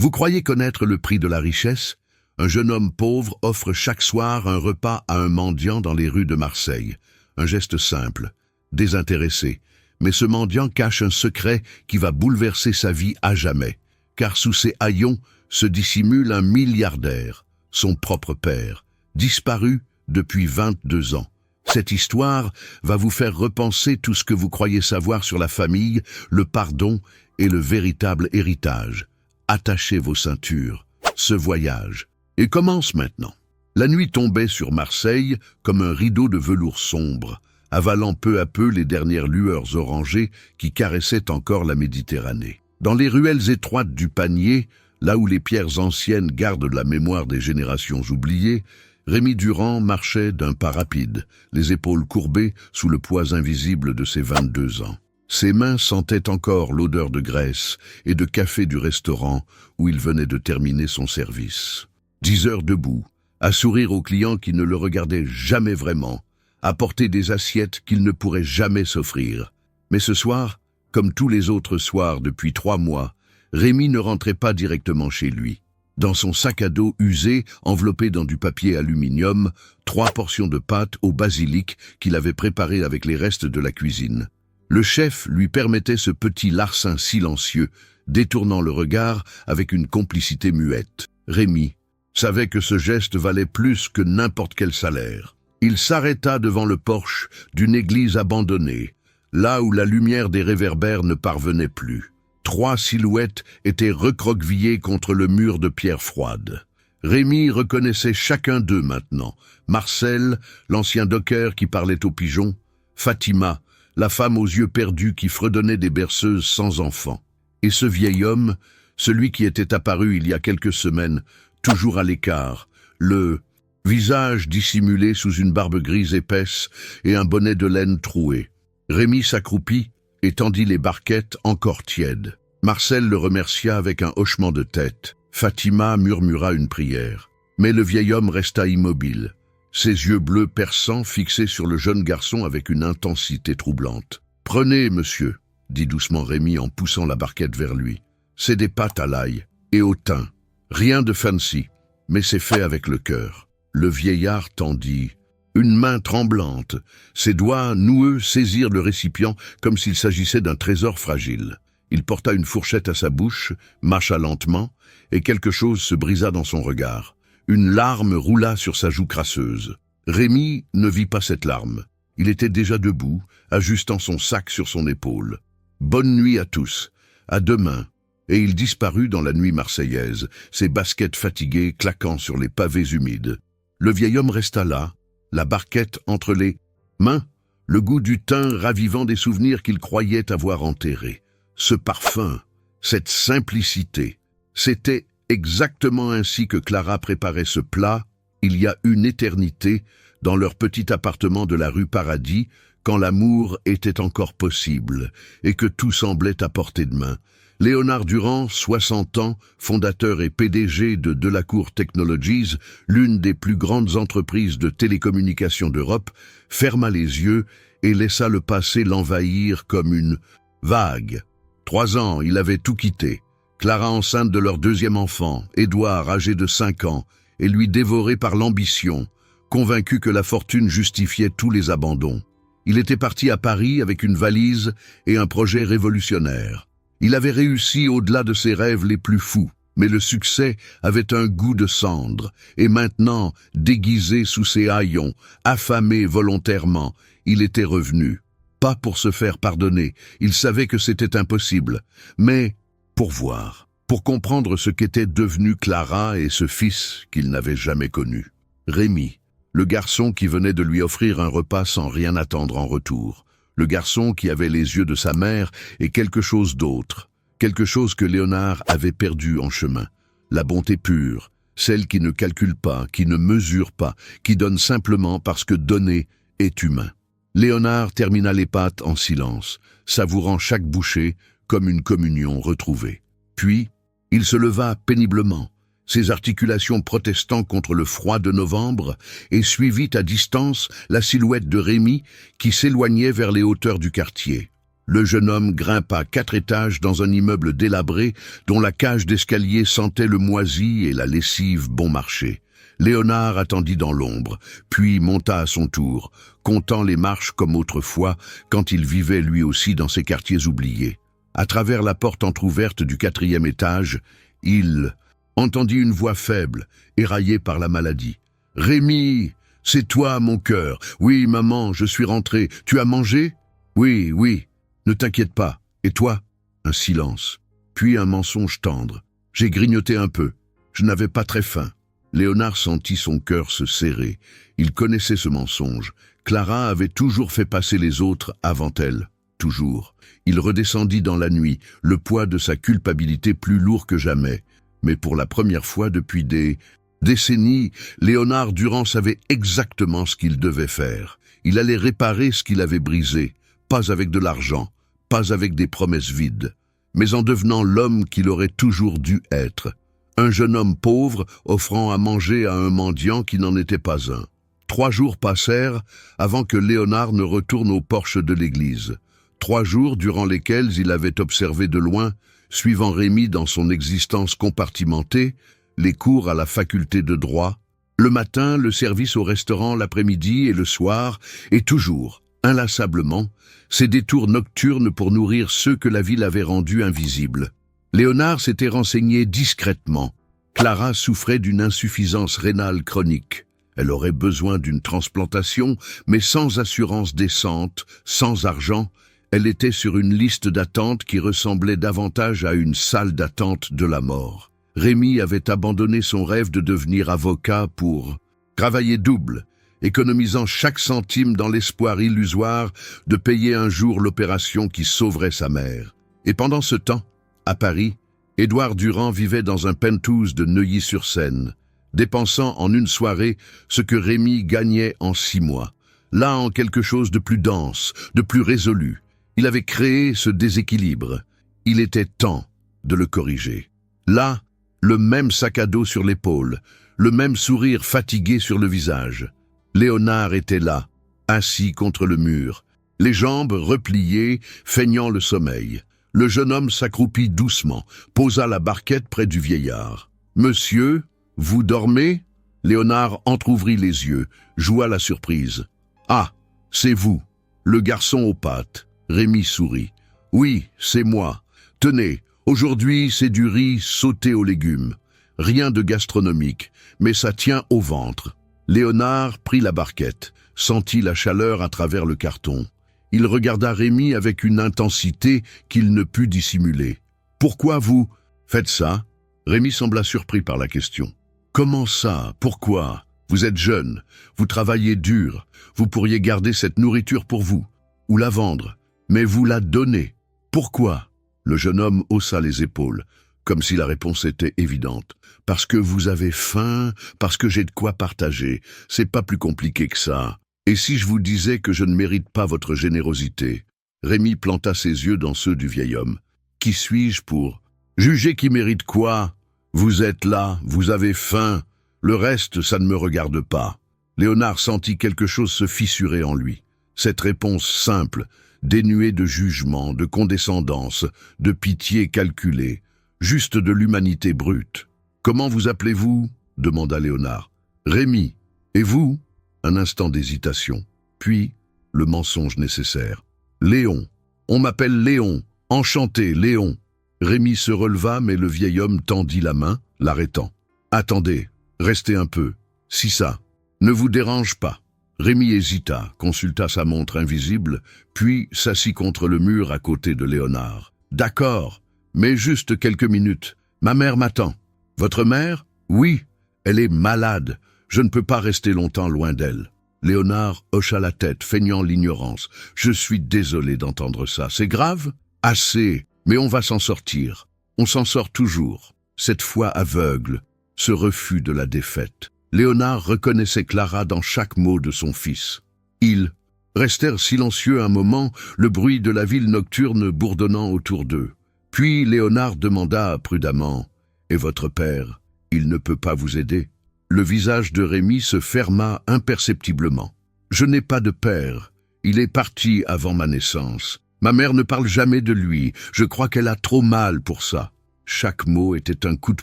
Vous croyez connaître le prix de la richesse? Un jeune homme pauvre offre chaque soir un repas à un mendiant dans les rues de Marseille. Un geste simple, désintéressé. Mais ce mendiant cache un secret qui va bouleverser sa vie à jamais. Car sous ses haillons se dissimule un milliardaire, son propre père, disparu depuis 22 ans. Cette histoire va vous faire repenser tout ce que vous croyez savoir sur la famille, le pardon et le véritable héritage. Attachez vos ceintures. Ce voyage commence maintenant. La nuit tombait sur Marseille comme un rideau de velours sombre, avalant peu à peu les dernières lueurs orangées qui caressaient encore la Méditerranée. Dans les ruelles étroites du Panier, là où les pierres anciennes gardent la mémoire des générations oubliées, Rémi Durand marchait d'un pas rapide, les épaules courbées sous le poids invisible de ses 22 ans. Ses mains sentaient encore l'odeur de graisse et de café du restaurant où il venait de terminer son service. 10 heures debout, à sourire aux clients qui ne le regardaient jamais vraiment, à porter des assiettes qu'il ne pourrait jamais s'offrir. Mais ce soir, comme tous les autres soirs depuis 3 mois, Rémi ne rentrait pas directement chez lui. Dans son sac à dos usé, enveloppé dans du papier aluminium, 3 portions de pâtes au basilic qu'il avait préparées avec les restes de la cuisine. Le chef lui permettait ce petit larcin silencieux, détournant le regard avec une complicité muette. Rémi savait que ce geste valait plus que n'importe quel salaire. Il s'arrêta devant le porche d'une église abandonnée, là où la lumière des réverbères ne parvenait plus. 3 silhouettes étaient recroquevillées contre le mur de pierre froide. Rémi reconnaissait chacun d'eux maintenant. Marcel, l'ancien docker qui parlait aux pigeons. Fatima, la femme aux yeux perdus qui fredonnait des berceuses sans enfants. Et ce vieil homme, celui qui était apparu il y a quelques semaines, toujours à l'écart, le visage dissimulé sous une barbe grise épaisse et un bonnet de laine troué. Rémi s'accroupit et tendit les barquettes encore tièdes. Marcel le remercia avec un hochement de tête. Fatima murmura une prière. Mais le vieil homme resta immobile, ses yeux bleus perçants fixés sur le jeune garçon avec une intensité troublante. « Prenez, monsieur, » dit doucement Rémi en poussant la barquette vers lui. « C'est des pâtes à l'ail et au thym. Rien de fancy, mais c'est fait avec le cœur. » Le vieillard tendit. Une main tremblante, ses doigts noueux saisirent le récipient comme s'il s'agissait d'un trésor fragile. Il porta une fourchette à sa bouche, mâcha lentement, et quelque chose se brisa dans son regard. Une larme roula sur sa joue crasseuse. Rémi ne vit pas cette larme. Il était déjà debout, ajustant son sac sur son épaule. Bonne nuit à tous. À demain. Et il disparut dans la nuit marseillaise, ses baskets fatiguées claquant sur les pavés humides. Le vieil homme resta là, la barquette entre les mains, le goût du thym ravivant des souvenirs qu'il croyait avoir enterrés. Ce parfum, cette simplicité, c'était exactement ainsi que Clara préparait ce plat, il y a une éternité, dans leur petit appartement de la rue Paradis, quand l'amour était encore possible et que tout semblait à portée de main. Léonard Durand, 60 ans, fondateur et PDG de Delacour Technologies, l'une des plus grandes entreprises de télécommunications d'Europe, ferma les yeux et laissa le passé l'envahir comme une vague. 3 ans, il avait tout quitté. Clara enceinte de leur 2e enfant, Édouard âgé de 5 ans, et lui dévoré par l'ambition, convaincu que la fortune justifiait tous les abandons. Il était parti à Paris avec une valise et un projet révolutionnaire. Il avait réussi au-delà de ses rêves les plus fous, mais le succès avait un goût de cendre, et maintenant, déguisé sous ses haillons, affamé volontairement, il était revenu. Pas pour se faire pardonner, il savait que c'était impossible, mais pour voir, pour comprendre ce qu'était devenu Clara et ce fils qu'il n'avait jamais connu. Rémi, le garçon qui venait de lui offrir un repas sans rien attendre en retour. Le garçon qui avait les yeux de sa mère et quelque chose d'autre, quelque chose que Léonard avait perdu en chemin. La bonté pure, celle qui ne calcule pas, qui ne mesure pas, qui donne simplement parce que donner est humain. Léonard termina les pâtes en silence, savourant chaque bouchée comme une communion retrouvée. Puis, il se leva péniblement, ses articulations protestant contre le froid de novembre, et suivit à distance la silhouette de Rémi qui s'éloignait vers les hauteurs du quartier. Le jeune homme grimpa 4 étages dans un immeuble délabré dont la cage d'escalier sentait le moisi et la lessive bon marché. Léonard attendit dans l'ombre, puis monta à son tour, comptant les marches comme autrefois quand il vivait lui aussi dans ces quartiers oubliés. À travers la porte entr'ouverte du 4e étage, il entendit une voix faible, éraillée par la maladie. « Rémi, c'est toi, mon cœur. Oui, maman, je suis rentré. Tu as mangé? Oui, oui. Ne t'inquiète pas. Et toi? » Un silence. Puis un mensonge tendre. « J'ai grignoté un peu. Je n'avais pas très faim. » Léonard sentit son cœur se serrer. Il connaissait ce mensonge. Clara avait toujours fait passer les autres avant elle. Toujours. Il redescendit dans la nuit, le poids de sa culpabilité plus lourd que jamais. Mais pour la première fois depuis des décennies, Léonard Durand savait exactement ce qu'il devait faire. Il allait réparer ce qu'il avait brisé, pas avec de l'argent, pas avec des promesses vides, mais en devenant l'homme qu'il aurait toujours dû être. Un jeune homme pauvre offrant à manger à un mendiant qui n'en était pas un. 3 jours passèrent avant que Léonard ne retourne au porche de l'église. 3 jours durant lesquels il avait observé de loin, suivant Rémi dans son existence compartimentée, les cours à la faculté de droit, le matin, le service au restaurant l'après-midi et le soir, et toujours, inlassablement, ces détours nocturnes pour nourrir ceux que la ville avait rendus invisibles. Léonard s'était renseigné discrètement. Clara souffrait d'une insuffisance rénale chronique. Elle aurait besoin d'une transplantation, mais sans assurance décente, sans argent, elle était sur une liste d'attente qui ressemblait davantage à une salle d'attente de la mort. Rémi avait abandonné son rêve de devenir avocat pour travailler double, économisant chaque centime dans l'espoir illusoire de payer un jour l'opération qui sauverait sa mère. Et pendant ce temps, à Paris, Édouard Durand vivait dans un penthouse de Neuilly-sur-Seine, dépensant en une soirée ce que Rémi gagnait en 6 mois. Là, en quelque chose de plus dense, de plus résolu. Il avait créé ce déséquilibre. Il était temps de le corriger. Là, le même sac à dos sur l'épaule, le même sourire fatigué sur le visage. Léonard était là, assis contre le mur, les jambes repliées, feignant le sommeil. Le jeune homme s'accroupit doucement, posa la barquette près du vieillard. « Monsieur, vous dormez ?» Léonard entr'ouvrit les yeux, joua la surprise. « Ah, c'est vous, le garçon aux pattes. » Rémi sourit. « Oui, c'est moi. Tenez, aujourd'hui c'est du riz sauté aux légumes. Rien de gastronomique, mais ça tient au ventre. » Léonard prit la barquette, sentit la chaleur à travers le carton. Il regarda Rémi avec une intensité qu'il ne put dissimuler. « Pourquoi vous faites ça ?» Rémi sembla surpris par la question. « Comment ça? Pourquoi? Vous êtes jeune, vous travaillez dur, vous pourriez garder cette nourriture pour vous, ou la vendre, mais vous la donnez. Pourquoi ?» Le jeune homme haussa les épaules, comme si la réponse était évidente. « Parce que vous avez faim, parce que j'ai de quoi partager. C'est pas plus compliqué que ça. Et si je vous disais que je ne mérite pas votre générosité ?» Rémi planta ses yeux dans ceux du vieil homme. « Qui suis-je pour juger qui mérite quoi? Vous êtes là, vous avez faim. Le reste, ça ne me regarde pas. » Léonard sentit quelque chose se fissurer en lui. Cette réponse simple, dénuée de jugement, de condescendance, de pitié calculée, juste de l'humanité brute. « Comment vous appelez-vous » demanda Léonard. « Rémi. Et vous ?» Un instant d'hésitation, puis le mensonge nécessaire. « Léon. On m'appelle Léon. Enchanté, Léon. » Rémi se releva, mais le vieil homme tendit la main, l'arrêtant. « Attendez, restez un peu. Si ça ne vous dérange pas. » Rémi hésita, consulta sa montre invisible, puis s'assit contre le mur à côté de Léonard. « D'accord, mais juste quelques minutes. Ma mère m'attend. »« Votre mère ? » ?»« Oui, elle est malade. Je ne peux pas rester longtemps loin d'elle. » Léonard hocha la tête, feignant l'ignorance. « Je suis désolé d'entendre ça. C'est grave ? » ?»« Assez, mais on va s'en sortir. On s'en sort toujours. Cette foi aveugle, ce refus de la défaite. » Léonard reconnaissait Clara dans chaque mot de son fils. Ils restèrent silencieux un moment, le bruit de la ville nocturne bourdonnant autour d'eux. Puis Léonard demanda prudemment « Et votre père, il ne peut pas vous aider ?» Le visage de Rémi se ferma imperceptiblement. « Je n'ai pas de père. Il est parti avant ma naissance. Ma mère ne parle jamais de lui. Je crois qu'elle a trop mal pour ça. Chaque mot était un coup de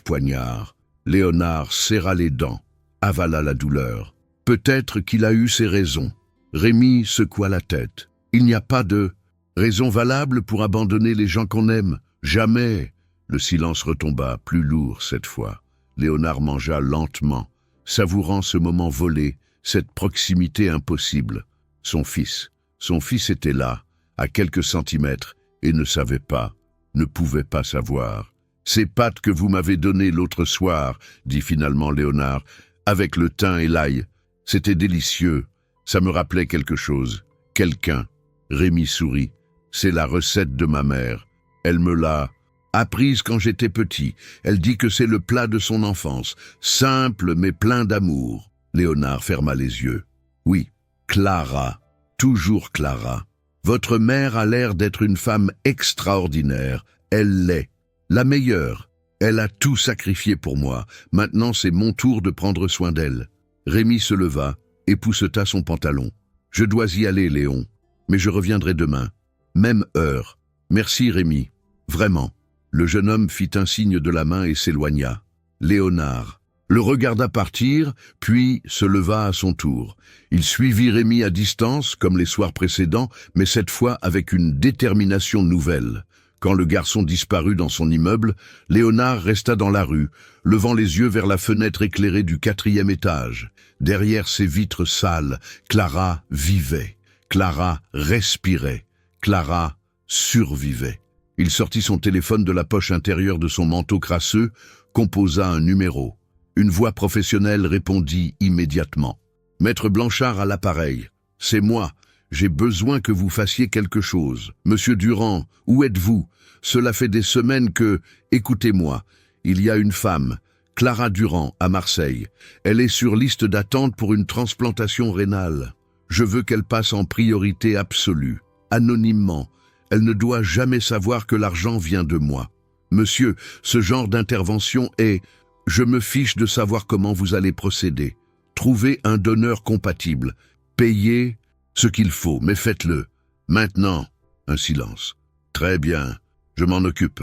poignard. Léonard serra les dents, avala la douleur. Peut-être qu'il a eu ses raisons. Rémi secoua la tête. Il n'y a pas de raison valable pour abandonner les gens qu'on aime. Jamais. Le silence retomba, plus lourd cette fois. Léonard mangea lentement, savourant ce moment volé, cette proximité impossible. Son fils était là, à quelques centimètres, et ne savait pas, ne pouvait pas savoir. « Ces pâtes que vous m'avez données l'autre soir, » dit finalement Léonard, « avec le thym et l'ail. C'était délicieux. Ça me rappelait quelque chose. Quelqu'un. » Rémi sourit. « C'est la recette de ma mère. Elle me l'a apprise quand j'étais petit. Elle dit que c'est le plat de son enfance, simple mais plein d'amour. » Léonard ferma les yeux. « Oui, Clara, toujours Clara. Votre mère a l'air d'être une femme extraordinaire. Elle l'est. La meilleure. Elle a tout sacrifié pour moi. Maintenant, c'est mon tour de prendre soin d'elle. » Rémi se leva, épousseta son pantalon. « Je dois y aller, Léon, mais je reviendrai demain. Même heure. Merci, Rémi. Vraiment. » Le jeune homme fit un signe de la main et s'éloigna. Léonard le regarda partir, puis se leva à son tour. Il suivit Rémi à distance, comme les soirs précédents, mais cette fois avec une détermination nouvelle. Quand le garçon disparut dans son immeuble, Léonard resta dans la rue, levant les yeux vers la fenêtre éclairée du 4e étage. Derrière ses vitres sales, Clara vivait. Clara respirait. Clara survivait. Il sortit son téléphone de la poche intérieure de son manteau crasseux, composa un numéro. Une voix professionnelle répondit immédiatement. « Maître Blanchard à l'appareil. C'est moi. J'ai besoin que vous fassiez quelque chose. Monsieur Durand, où êtes-vous? Cela fait des semaines que... Écoutez-moi. Il y a une femme, Clara Durand, à Marseille. Elle est sur liste d'attente pour une transplantation rénale. Je veux qu'elle passe en priorité absolue, anonymement. Elle ne doit jamais savoir que l'argent vient de moi. Monsieur, ce genre d'intervention est... Je me fiche de savoir comment vous allez procéder. Trouvez un donneur compatible. Payez ce qu'il faut, mais faites-le. Maintenant, un silence. Très bien, je m'en occupe.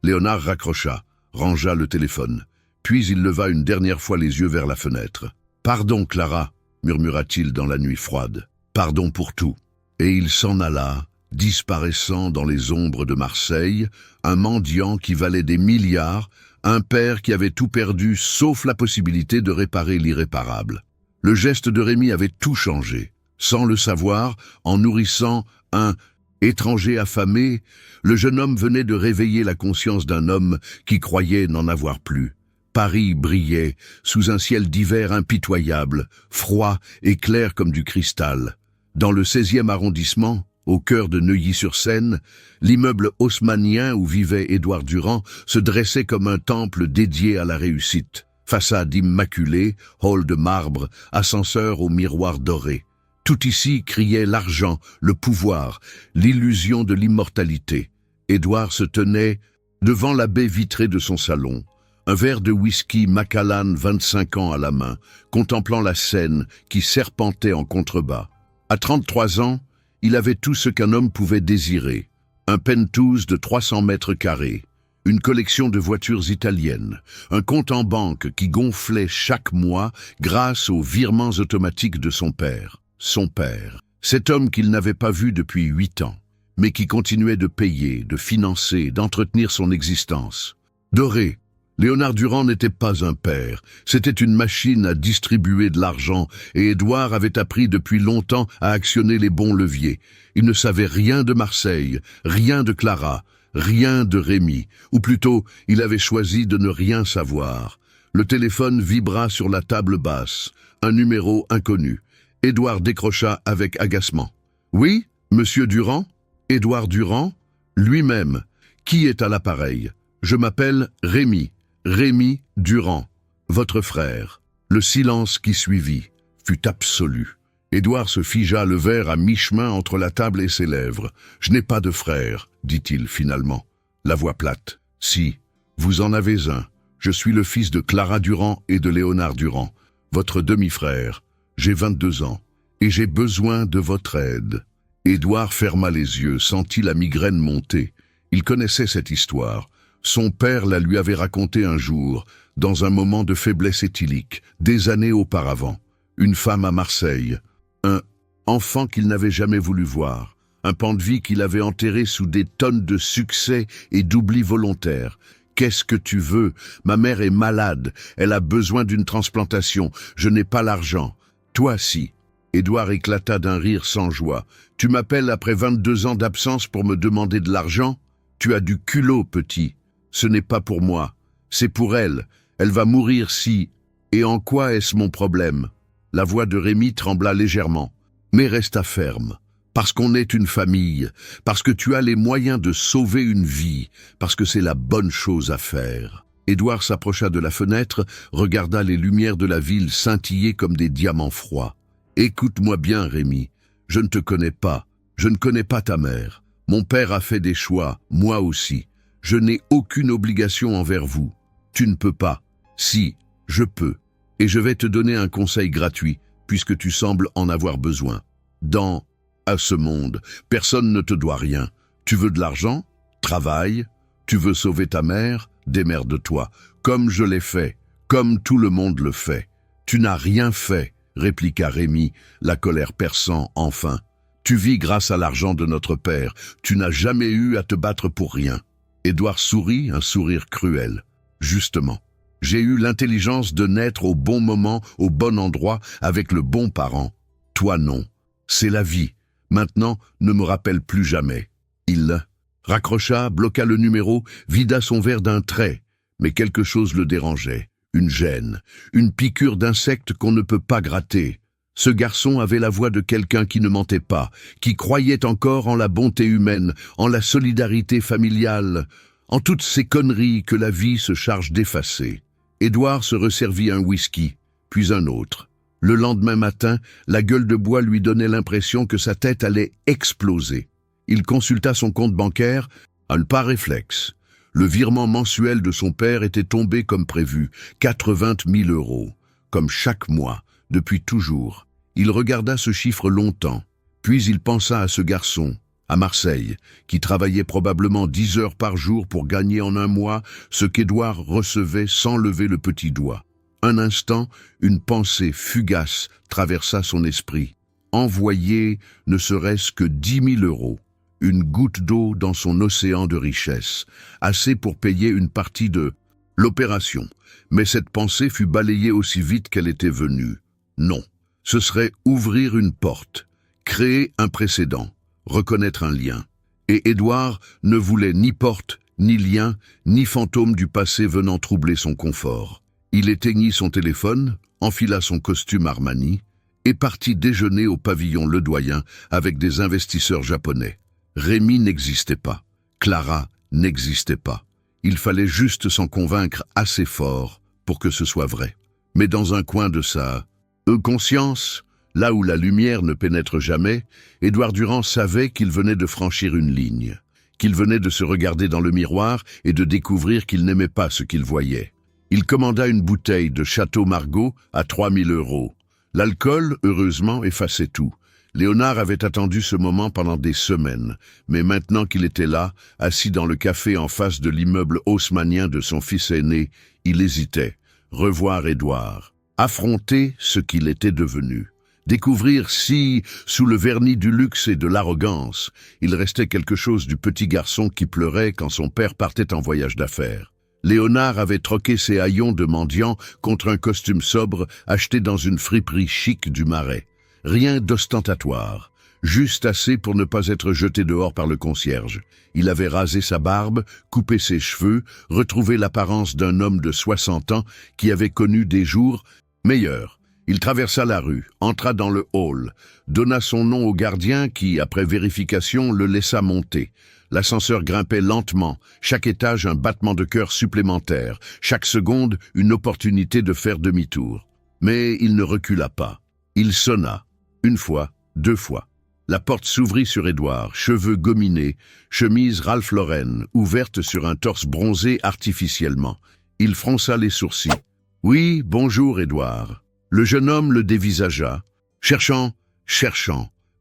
Léonard raccrocha, rangea le téléphone. Puis il leva une dernière fois les yeux vers la fenêtre. « Pardon, Clara » murmura-t-il dans la nuit froide. « Pardon pour tout. » Et il s'en alla, disparaissant dans les ombres de Marseille, un mendiant qui valait des milliards, un père qui avait tout perdu sauf la possibilité de réparer l'irréparable. Le geste de Rémi avait tout changé. Sans le savoir, en nourrissant un étranger affamé, le jeune homme venait de réveiller la conscience d'un homme qui croyait n'en avoir plus. Paris brillait, sous un ciel d'hiver impitoyable, froid et clair comme du cristal. Dans le 16e arrondissement, au cœur de Neuilly-sur-Seine, l'immeuble haussmannien où vivait Édouard Durand se dressait comme un temple dédié à la réussite. Façade immaculée, hall de marbre, ascenseur aux miroirs dorés. Tout ici criait l'argent, le pouvoir, l'illusion de l'immortalité. Édouard se tenait devant la baie vitrée de son salon, un verre de whisky Macallan 25 ans à la main, contemplant la Seine qui serpentait en contrebas. À 33 ans, il avait tout ce qu'un homme pouvait désirer. Un penthouse de 300 mètres carrés, une collection de voitures italiennes, un compte en banque qui gonflait chaque mois grâce aux virements automatiques de son père. Son père, cet homme qu'il n'avait pas vu depuis 8 ans, mais qui continuait de payer, de financer, d'entretenir son existence. Doré, Léonard Durand n'était pas un père, c'était une machine à distribuer de l'argent et Édouard avait appris depuis longtemps à actionner les bons leviers. Il ne savait rien de Marseille, rien de Clara, rien de Rémi, ou plutôt, il avait choisi de ne rien savoir. Le téléphone vibra sur la table basse, un numéro inconnu. Édouard décrocha avec agacement. « Oui, monsieur Durand ? Édouard Durand ? Lui-même. Qui est à l'appareil ? Je m'appelle Rémi. Rémi Durand, votre frère. » Le silence qui suivit fut absolu. Édouard se figea, le verre à mi-chemin entre la table et ses lèvres. « Je n'ai pas de frère, dit-il finalement, la voix plate. « Si, vous en avez un. Je suis le fils de Clara Durand et de Léonard Durand, votre demi-frère. J'ai 22 ans, et j'ai besoin de votre aide. » Édouard ferma les yeux, sentit la migraine monter. Il connaissait cette histoire. Son père la lui avait racontée un jour, dans un moment de faiblesse éthylique, des années auparavant. Une femme à Marseille, un enfant qu'il n'avait jamais voulu voir, un pan de vie qu'il avait enterré sous des tonnes de succès et d'oubli volontaire. « Qu'est-ce que tu veux? Ma mère est malade, elle a besoin d'une transplantation, je n'ai pas l'argent. Toi, si. » Édouard éclata d'un rire sans joie. « Tu m'appelles après 22 ans d'absence pour me demander de l'argent? Tu as du culot, petit. Ce n'est pas pour moi, c'est pour elle. Elle va mourir si... Et en quoi est-ce mon problème ?» La voix de Rémi trembla légèrement. « Mais resta ferme. Parce qu'on est une famille, parce que tu as les moyens de sauver une vie, parce que c'est la bonne chose à faire. » Édouard s'approcha de la fenêtre, regarda les lumières de la ville scintiller comme des diamants froids. « Écoute-moi bien, Rémi. Je ne te connais pas. Je ne connais pas ta mère. Mon père a fait des choix, moi aussi. Je n'ai aucune obligation envers vous. Tu ne peux pas. Si, je peux. Et je vais te donner un conseil gratuit, puisque tu sembles en avoir besoin. À ce monde, personne ne te doit rien. Tu veux de l'argent? Travaille. Tu veux sauver ta mère? Démerde-toi. Comme je l'ai fait, comme tout le monde le fait. Tu n'as rien fait, répliqua Rémi, la colère perçant enfin. Tu vis grâce à l'argent de notre père. Tu n'as jamais eu à te battre pour rien. Édouard sourit, un sourire cruel. Justement, j'ai eu l'intelligence de naître au bon moment, au bon endroit, avec le bon parent. Toi non. C'est la vie. Maintenant, ne me rappelle plus jamais. Il raccrocha, bloqua le numéro, vida son verre d'un trait. Mais quelque chose le dérangeait. Une gêne, une piqûre d'insecte qu'on ne peut pas gratter. Ce garçon avait la voix de quelqu'un qui ne mentait pas, qui croyait encore en la bonté humaine, en la solidarité familiale, en toutes ces conneries que la vie se charge d'effacer. Édouard se resservit un whisky, puis un autre. Le lendemain matin, la gueule de bois lui donnait l'impression que sa tête allait exploser. Il consulta son compte bancaire, un pas réflexe. Le virement mensuel de son père était tombé comme prévu, 80 000 €, comme chaque mois, depuis toujours. Il regarda ce chiffre longtemps, puis il pensa à ce garçon, à Marseille, qui travaillait probablement 10 heures par jour pour gagner en un mois ce qu'Édouard recevait sans lever le petit doigt. Un instant, une pensée fugace traversa son esprit. Envoyer ne serait-ce que 10 000 €, une goutte d'eau dans son océan de richesse, assez pour payer une partie de l'opération. Mais cette pensée fut balayée aussi vite qu'elle était venue. Non, ce serait ouvrir une porte, créer un précédent, reconnaître un lien. Et Édouard ne voulait ni porte, ni lien, ni fantôme du passé venant troubler son confort. Il éteignit son téléphone, enfila son costume Armani et partit déjeuner au pavillon Ledoyen avec des investisseurs japonais. Rémi n'existait pas. Clara n'existait pas. Il fallait juste s'en convaincre assez fort pour que ce soit vrai. Mais dans un coin de sa conscience, là où la lumière ne pénètre jamais, Édouard Durand savait qu'il venait de franchir une ligne, qu'il venait de se regarder dans le miroir et de découvrir qu'il n'aimait pas ce qu'il voyait. Il commanda une bouteille de Château Margaux à 3 000 €. L'alcool, heureusement, effaçait tout. Léonard avait attendu ce moment pendant des semaines, mais maintenant qu'il était là, assis dans le café en face de l'immeuble haussmannien de son fils aîné, il hésitait. Revoir Édouard, affronter ce qu'il était devenu, découvrir si, sous le vernis du luxe et de l'arrogance, il restait quelque chose du petit garçon qui pleurait quand son père partait en voyage d'affaires. Léonard avait troqué ses haillons de mendiant contre un costume sobre acheté dans une friperie chic du Marais. Rien d'ostentatoire, juste assez pour ne pas être jeté dehors par le concierge. Il avait rasé sa barbe, coupé ses cheveux, retrouvé l'apparence d'un homme de 60 ans qui avait connu des jours meilleurs. Il traversa la rue, entra dans le hall, donna son nom au gardien qui, après vérification, le laissa monter. L'ascenseur grimpait lentement, chaque étage un battement de cœur supplémentaire, chaque seconde une opportunité de faire demi-tour. Mais il ne recula pas. Il sonna, une fois, 2 fois. La porte s'ouvrit sur Édouard, cheveux gominés, chemise Ralph Lauren, ouverte sur un torse bronzé artificiellement. Il fronça les sourcils. « Oui, bonjour Édouard. » Le jeune homme le dévisagea, cherchant,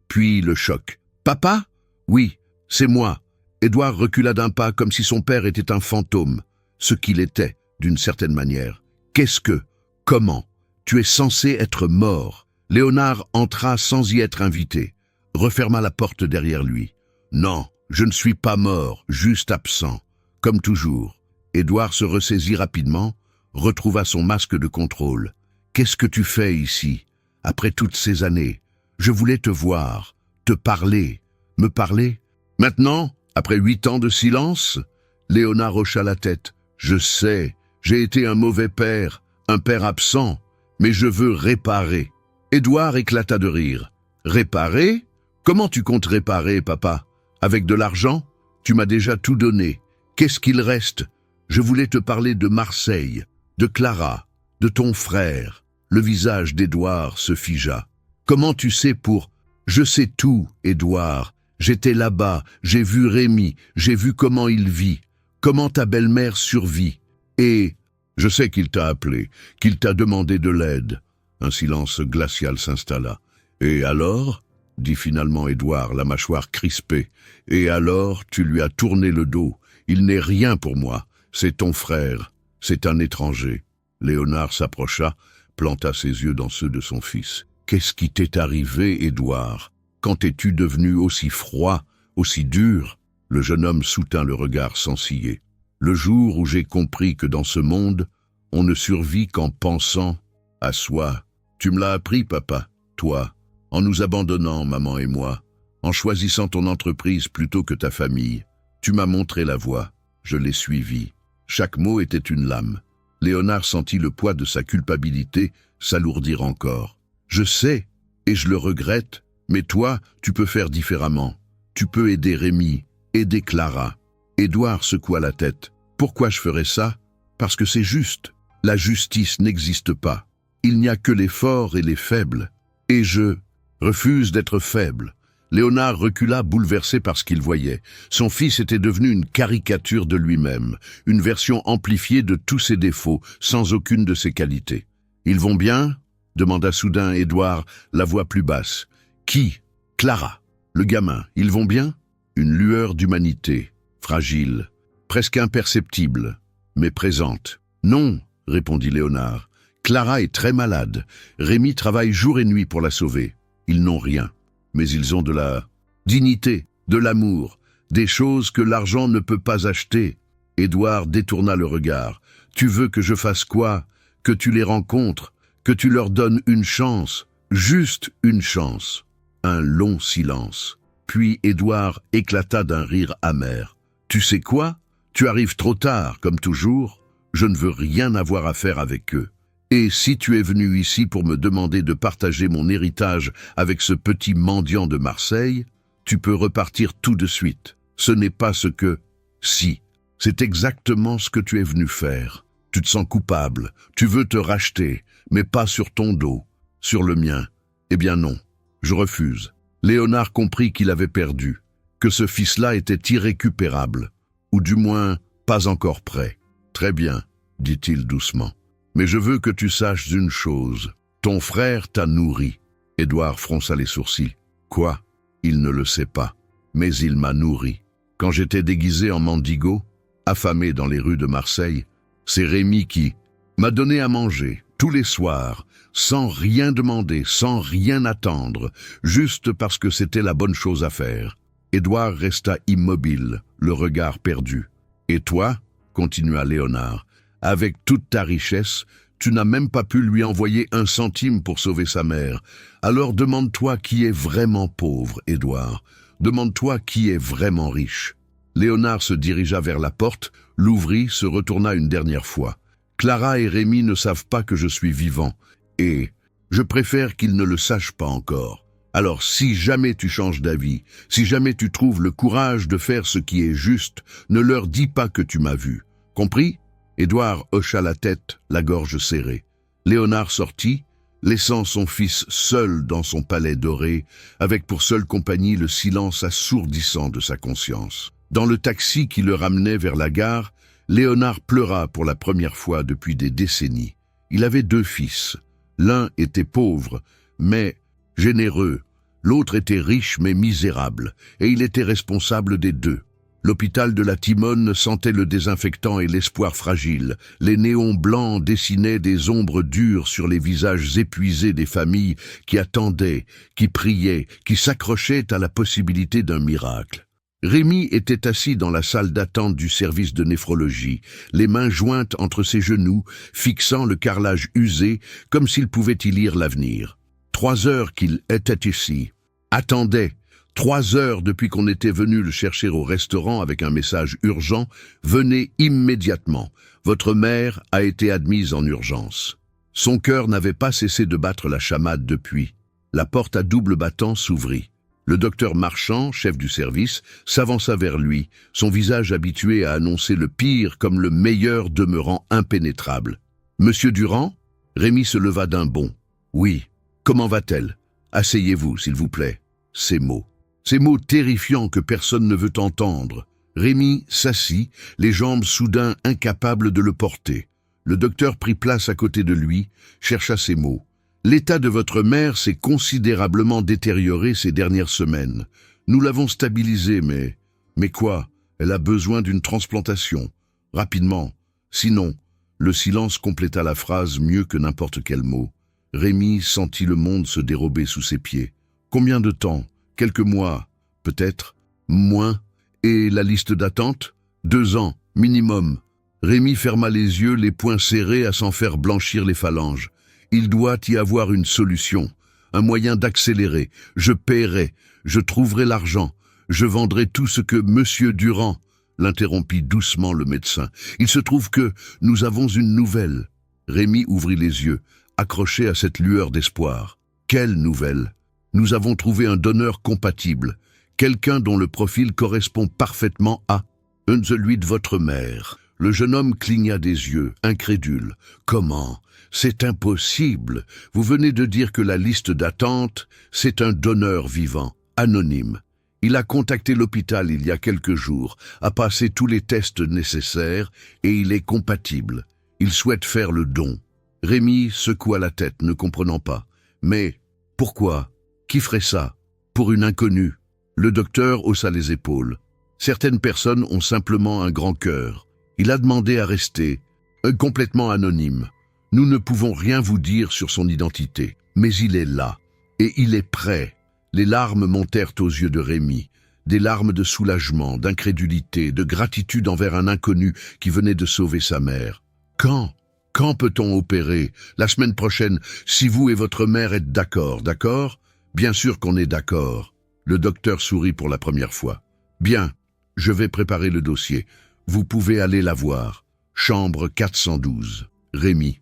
puis le choc. Papa? Oui, c'est moi. Édouard recula d'un pas comme si son père était un fantôme, ce qu'il était, d'une certaine manière. Qu'est-ce que? Comment? Tu es censé être mort. Léonard entra sans y être invité, referma la porte derrière lui. Non, je ne suis pas mort, juste absent. Comme toujours. Édouard se ressaisit rapidement, retrouva son masque de contrôle. Qu'est-ce que tu fais ici? Après toutes ces années, je voulais te voir, te parler. Me parler? Maintenant, après 8 ans de silence? Léonard hocha la tête. Je sais, j'ai été un mauvais père, un père absent, mais je veux réparer. Édouard éclata de rire. Réparer? Comment tu comptes réparer, papa? Avec de l'argent? Tu m'as déjà tout donné. Qu'est-ce qu'il reste? Je voulais te parler de Marseille, de Clara, de ton frère. Le visage d'Édouard se figea. Comment tu sais pour... Je sais tout, Édouard. J'étais là-bas, j'ai vu Rémi, j'ai vu comment il vit, comment ta belle-mère survit. Et je sais qu'il t'a appelé, qu'il t'a demandé de l'aide. Un silence glacial s'installa. Et alors? Dit finalement Édouard, la mâchoire crispée. Et alors, tu lui as tourné le dos. Il n'est rien pour moi. C'est ton frère. C'est un étranger. Léonard s'approcha, planta ses yeux dans ceux de son fils. Qu'est-ce qui t'est arrivé, Édouard? Quand es-tu devenu aussi froid, aussi dur? Le jeune homme soutint le regard sans ciller. Le jour où j'ai compris que dans ce monde, on ne survit qu'en pensant à soi. Tu me l'as appris, papa, toi, en nous abandonnant, maman et moi, en choisissant ton entreprise plutôt que ta famille. Tu m'as montré la voie, je l'ai suivie. Chaque mot était une lame. Léonard sentit le poids de sa culpabilité s'alourdir encore. Je sais, et je le regrette, mais toi, tu peux faire différemment. Tu peux aider Rémi, aider Clara. Édouard secoua la tête. Pourquoi je ferais ça? Parce que c'est juste. La justice n'existe pas. Il n'y a que les forts et les faibles. Et je refuse d'être faible. Léonard recula bouleversé par ce qu'il voyait. Son fils était devenu une caricature de lui-même, une version amplifiée de tous ses défauts, sans aucune de ses qualités. « Ils vont bien ?» demanda soudain Édouard, la voix plus basse. « Qui? Clara. Le gamin. Ils vont bien ?» Une lueur d'humanité, fragile, presque imperceptible, mais présente. « Non, » répondit Léonard. « Clara est très malade. Rémi travaille jour et nuit pour la sauver. Ils n'ont rien. Mais ils ont de la dignité, de l'amour, des choses que l'argent ne peut pas acheter. » Édouard détourna le regard. « Tu veux que je fasse quoi? Que tu les rencontres? Que tu leur donnes une chance? Juste une chance. » Un long silence. Puis Édouard éclata d'un rire amer. « Tu sais quoi? Tu arrives trop tard, comme toujours. Je ne veux rien avoir à faire avec eux. Et si tu es venu ici pour me demander de partager mon héritage avec ce petit mendiant de Marseille, tu peux repartir tout de suite. Ce n'est pas ce que... Si, c'est exactement ce que tu es venu faire. Tu te sens coupable, tu veux te racheter, mais pas sur ton dos, sur le mien. Eh bien non, je refuse. » Léonard comprit qu'il avait perdu, que ce fils-là était irrécupérable, ou du moins pas encore prêt. « Très bien, » dit-il doucement. « Mais je veux que tu saches une chose. Ton frère t'a nourri. » Édouard fronça les sourcils. « Quoi? Il ne le sait pas. Mais il m'a nourri. Quand j'étais déguisé en mendigo, affamé dans les rues de Marseille, c'est Rémi qui m'a donné à manger, tous les soirs, sans rien demander, sans rien attendre, juste parce que c'était la bonne chose à faire. » Édouard resta immobile, le regard perdu. « Et toi, » continua Léonard, « avec toute ta richesse, tu n'as même pas pu lui envoyer 1 centime pour sauver sa mère. Alors demande-toi qui est vraiment pauvre, Édouard. Demande-toi qui est vraiment riche. » Léonard se dirigea vers la porte, l'ouvrit, se retourna une dernière fois. « Clara et Rémi ne savent pas que je suis vivant, et je préfère qu'ils ne le sachent pas encore. Alors si jamais tu changes d'avis, si jamais tu trouves le courage de faire ce qui est juste, ne leur dis pas que tu m'as vu. Compris ?» Édouard hocha la tête, la gorge serrée. Léonard sortit, laissant son fils seul dans son palais doré, avec pour seule compagnie le silence assourdissant de sa conscience. Dans le taxi qui le ramenait vers la gare, Léonard pleura pour la première fois depuis des décennies. Il avait 2 fils. L'un était pauvre, mais généreux, L'autre était riche mais misérable, et il était responsable des deux. L'hôpital de la Timone sentait le désinfectant et l'espoir fragile. Les néons blancs dessinaient des ombres dures sur les visages épuisés des familles qui attendaient, qui priaient, qui s'accrochaient à la possibilité d'un miracle. Rémi était assis dans la salle d'attente du service de néphrologie, les mains jointes entre ses genoux, fixant le carrelage usé, comme s'il pouvait y lire l'avenir. 3 heures qu'il était ici. Attendait. 3 heures depuis qu'on était venu le chercher au restaurant avec un message urgent. Venez immédiatement. Votre mère a été admise en urgence. Son cœur n'avait pas cessé de battre la chamade depuis. La porte à double battant s'ouvrit. Le docteur Marchand, chef du service, s'avança vers lui, son visage habitué à annoncer le pire comme le meilleur demeurant impénétrable. « Monsieur Durand ?» Rémi se leva d'un bond. « Oui. Comment va-t-elle ? Asseyez-vous, s'il vous plaît. » Ces mots terrifiants que personne ne veut entendre. Rémi s'assit, les jambes soudain incapables de le porter. Le docteur prit place à côté de lui, chercha ses mots. « L'état de votre mère s'est considérablement détérioré ces dernières semaines. Nous l'avons stabilisée, mais... Mais quoi? Elle a besoin d'une transplantation. Rapidement. Sinon... » Le silence compléta la phrase mieux que n'importe quel mot. Rémi sentit le monde se dérober sous ses pieds. Combien de temps? Quelques mois, peut-être, moins. Et la liste d'attente? 2 ans, minimum. Rémi ferma les yeux, les poings serrés à s'en faire blanchir les phalanges. Il doit y avoir une solution, un moyen d'accélérer. Je paierai, je trouverai l'argent, je vendrai tout ce que Monsieur Durand, l'interrompit doucement le médecin. Il se trouve que nous avons une nouvelle. Rémi ouvrit les yeux, accroché à cette lueur d'espoir. Quelle nouvelle? Nous avons trouvé un donneur compatible, quelqu'un dont le profil correspond parfaitement à celui de votre mère. Le jeune homme cligna des yeux, incrédule. Comment? C'est impossible. Vous venez de dire que la liste d'attente, c'est un donneur vivant, anonyme. Il a contacté l'hôpital il y a quelques jours, a passé tous les tests nécessaires et il est compatible. Il souhaite faire le don. Rémi secoua la tête, ne comprenant pas. Mais pourquoi? Qui ferait ça? Pour une inconnue? Le docteur haussa les épaules. Certaines personnes ont simplement un grand cœur. Il a demandé à rester, complètement anonyme. Nous ne pouvons rien vous dire sur son identité, mais il est là, et il est prêt. Les larmes montèrent aux yeux de Rémi, des larmes de soulagement, d'incrédulité, de gratitude envers un inconnu qui venait de sauver sa mère. Quand peut-on opérer? La semaine prochaine, si vous et votre mère êtes d'accord, d'accord? Bien sûr qu'on est d'accord. Le docteur sourit pour la première fois. Bien, je vais préparer le dossier. Vous pouvez aller la voir. Chambre 412. Rémi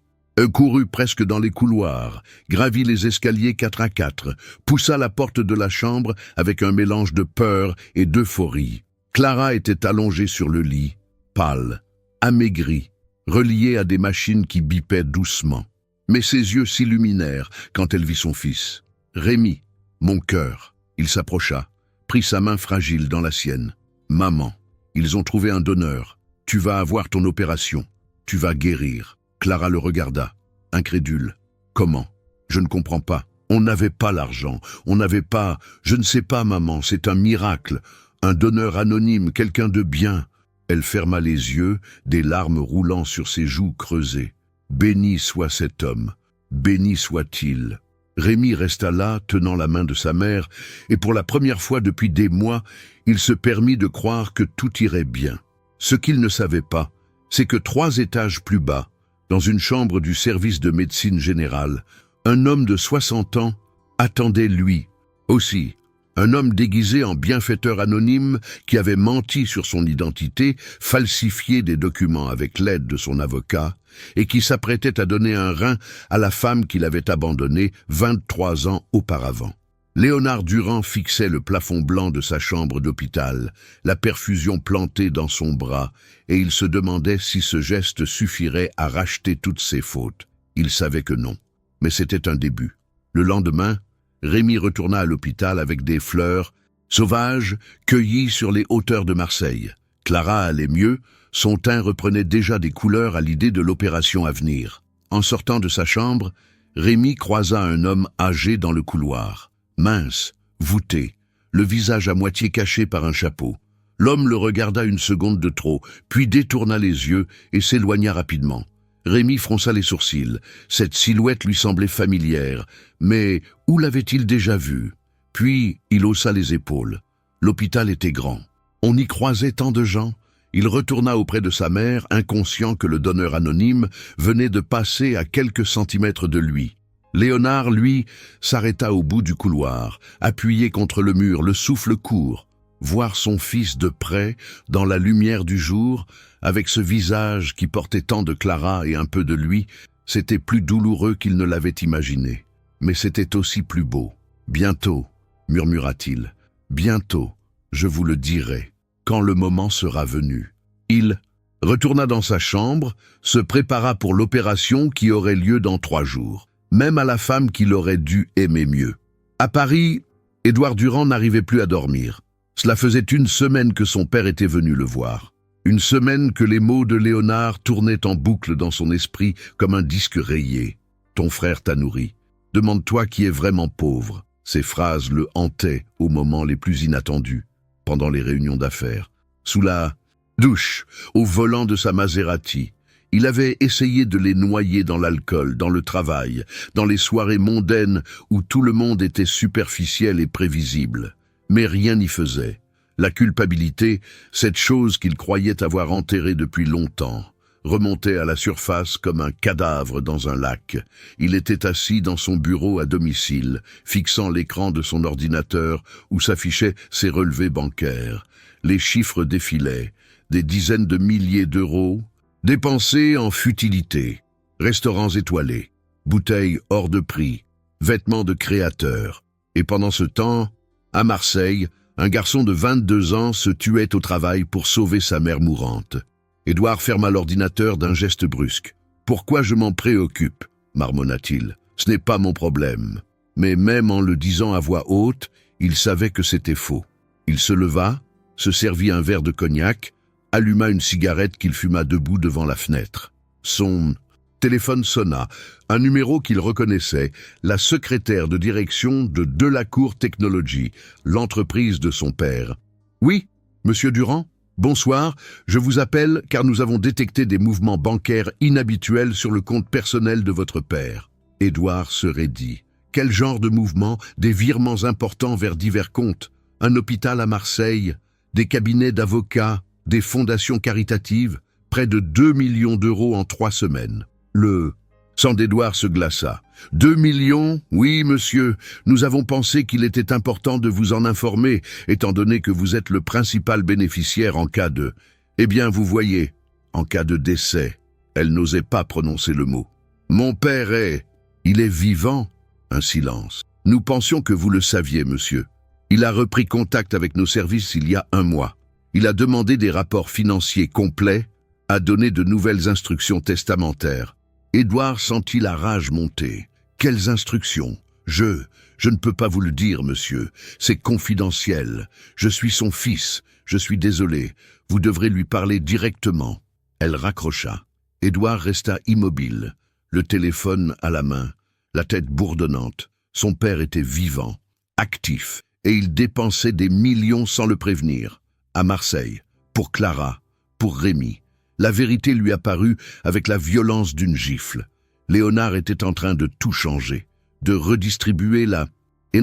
courut presque dans les couloirs, gravit les escaliers 4 à 4, poussa la porte de la chambre avec un mélange de peur et d'euphorie. Clara était allongée sur le lit, pâle, amaigrie, reliée à des machines qui bipaient doucement. Mais ses yeux s'illuminèrent quand elle vit son fils. « Rémi, mon cœur !» Il s'approcha, prit sa main fragile dans la sienne. « Maman, ils ont trouvé un donneur. Tu vas avoir ton opération. Tu vas guérir. » Clara le regarda, incrédule. « Comment? Je ne comprends pas. On n'avait pas l'argent. On n'avait pas... Je ne sais pas, maman, c'est un miracle. Un donneur anonyme, quelqu'un de bien. » Elle ferma les yeux, des larmes roulant sur ses joues creusées. « Béni soit cet homme. Béni soit-il. » Rémi resta là, tenant la main de sa mère, et pour la première fois depuis des mois, il se permit de croire que tout irait bien. Ce qu'il ne savait pas, c'est que 3 étages plus bas, dans une chambre du service de médecine générale, un homme de 60 ans attendait lui aussi. Un homme déguisé en bienfaiteur anonyme qui avait menti sur son identité, falsifié des documents avec l'aide de son avocat, et qui s'apprêtait à donner un rein à la femme qu'il avait abandonnée 23 ans auparavant. Léonard Durand fixait le plafond blanc de sa chambre d'hôpital, la perfusion plantée dans son bras, et il se demandait si ce geste suffirait à racheter toutes ses fautes. Il savait que non, mais c'était un début. Le lendemain, Rémi retourna à l'hôpital avec des fleurs sauvages cueillies sur les hauteurs de Marseille. Clara allait mieux, son teint reprenait déjà des couleurs à l'idée de l'opération à venir. En sortant de sa chambre, Rémi croisa un homme âgé dans le couloir. Mince, voûté, le visage à moitié caché par un chapeau. L'homme le regarda une seconde de trop, puis détourna les yeux et s'éloigna rapidement. Rémi fronça les sourcils. Cette silhouette lui semblait familière, mais où l'avait-il déjà vue? Puis il haussa les épaules. L'hôpital était grand. On y croisait tant de gens. Il retourna auprès de sa mère, inconscient que le donneur anonyme venait de passer à quelques centimètres de lui. Léonard, lui, s'arrêta au bout du couloir, appuyé contre le mur, le souffle court. Voir son fils de près, dans la lumière du jour, avec ce visage qui portait tant de Clara et un peu de lui, c'était plus douloureux qu'il ne l'avait imaginé. Mais c'était aussi plus beau. « Bientôt », murmura-t-il, « bientôt, je vous le dirai, quand le moment sera venu. » Il retourna dans sa chambre, se prépara pour l'opération qui aurait lieu dans 3 jours, même à la femme qu'il aurait dû aimer mieux. À Paris, Édouard Durand n'arrivait plus à dormir. Cela faisait 1 semaine que son père était venu le voir. 1 semaine que les mots de Léonard tournaient en boucle dans son esprit comme un disque rayé. « Ton frère t'a nourri. Demande-toi qui est vraiment pauvre. » Ces phrases le hantaient aux moments les plus inattendus, pendant les réunions d'affaires. Sous la douche, au volant de sa Maserati, il avait essayé de les noyer dans l'alcool, dans le travail, dans les soirées mondaines où tout le monde était superficiel et prévisible. Mais rien n'y faisait. La culpabilité, cette chose qu'il croyait avoir enterrée depuis longtemps, remontait à la surface comme un cadavre dans un lac. Il était assis dans son bureau à domicile, fixant l'écran de son ordinateur où s'affichaient ses relevés bancaires. Les chiffres défilaient, des dizaines de milliers d'euros, dépensés en futilité, restaurants étoilés, bouteilles hors de prix, vêtements de créateurs. Et pendant ce temps, à Marseille, un garçon de 22 ans se tuait au travail pour sauver sa mère mourante. Édouard ferma l'ordinateur d'un geste brusque. « Pourquoi je m'en préoccupe ?» marmonna-t-il. « Ce n'est pas mon problème. » Mais même en le disant à voix haute, il savait que c'était faux. Il se leva, se servit un verre de cognac, alluma une cigarette qu'il fuma debout devant la fenêtre. Son téléphone sonna, un numéro qu'il reconnaissait, la secrétaire de direction de Delacour Technologies, l'entreprise de son père. « Oui, monsieur Durand ? Bonsoir, je vous appelle car nous avons détecté des mouvements bancaires inhabituels sur le compte personnel de votre père. » Édouard se raidit. Quel genre de mouvements? Des virements importants vers divers comptes? Un hôpital à Marseille? Des cabinets d'avocats? Des fondations caritatives? Près de 2 millions d'euros en 3 semaines. Le sang d'Édouard se glaça. 2 millions? Oui, monsieur. Nous avons pensé qu'il était important de vous en informer, étant donné que vous êtes le principal bénéficiaire en cas de... Eh bien, vous voyez, en cas de décès. Elle n'osait pas prononcer le mot. Mon père est... Il est vivant? Un silence. Nous pensions que vous le saviez, monsieur. Il a repris contact avec nos services il y a 1 mois. Il a demandé des rapports financiers complets, a donné de nouvelles instructions testamentaires. Édouard sentit la rage monter. Quelles instructions? Je ne peux pas vous le dire, monsieur. C'est confidentiel. Je suis son fils. Je suis désolé. Vous devrez lui parler directement. Elle raccrocha. Édouard resta immobile, le téléphone à la main, la tête bourdonnante. Son père était vivant, actif, et il dépensait des millions sans le prévenir. À Marseille, pour Clara, pour Rémi. La vérité lui apparut avec la violence d'une gifle. Léonard était en train de tout changer, de redistribuer la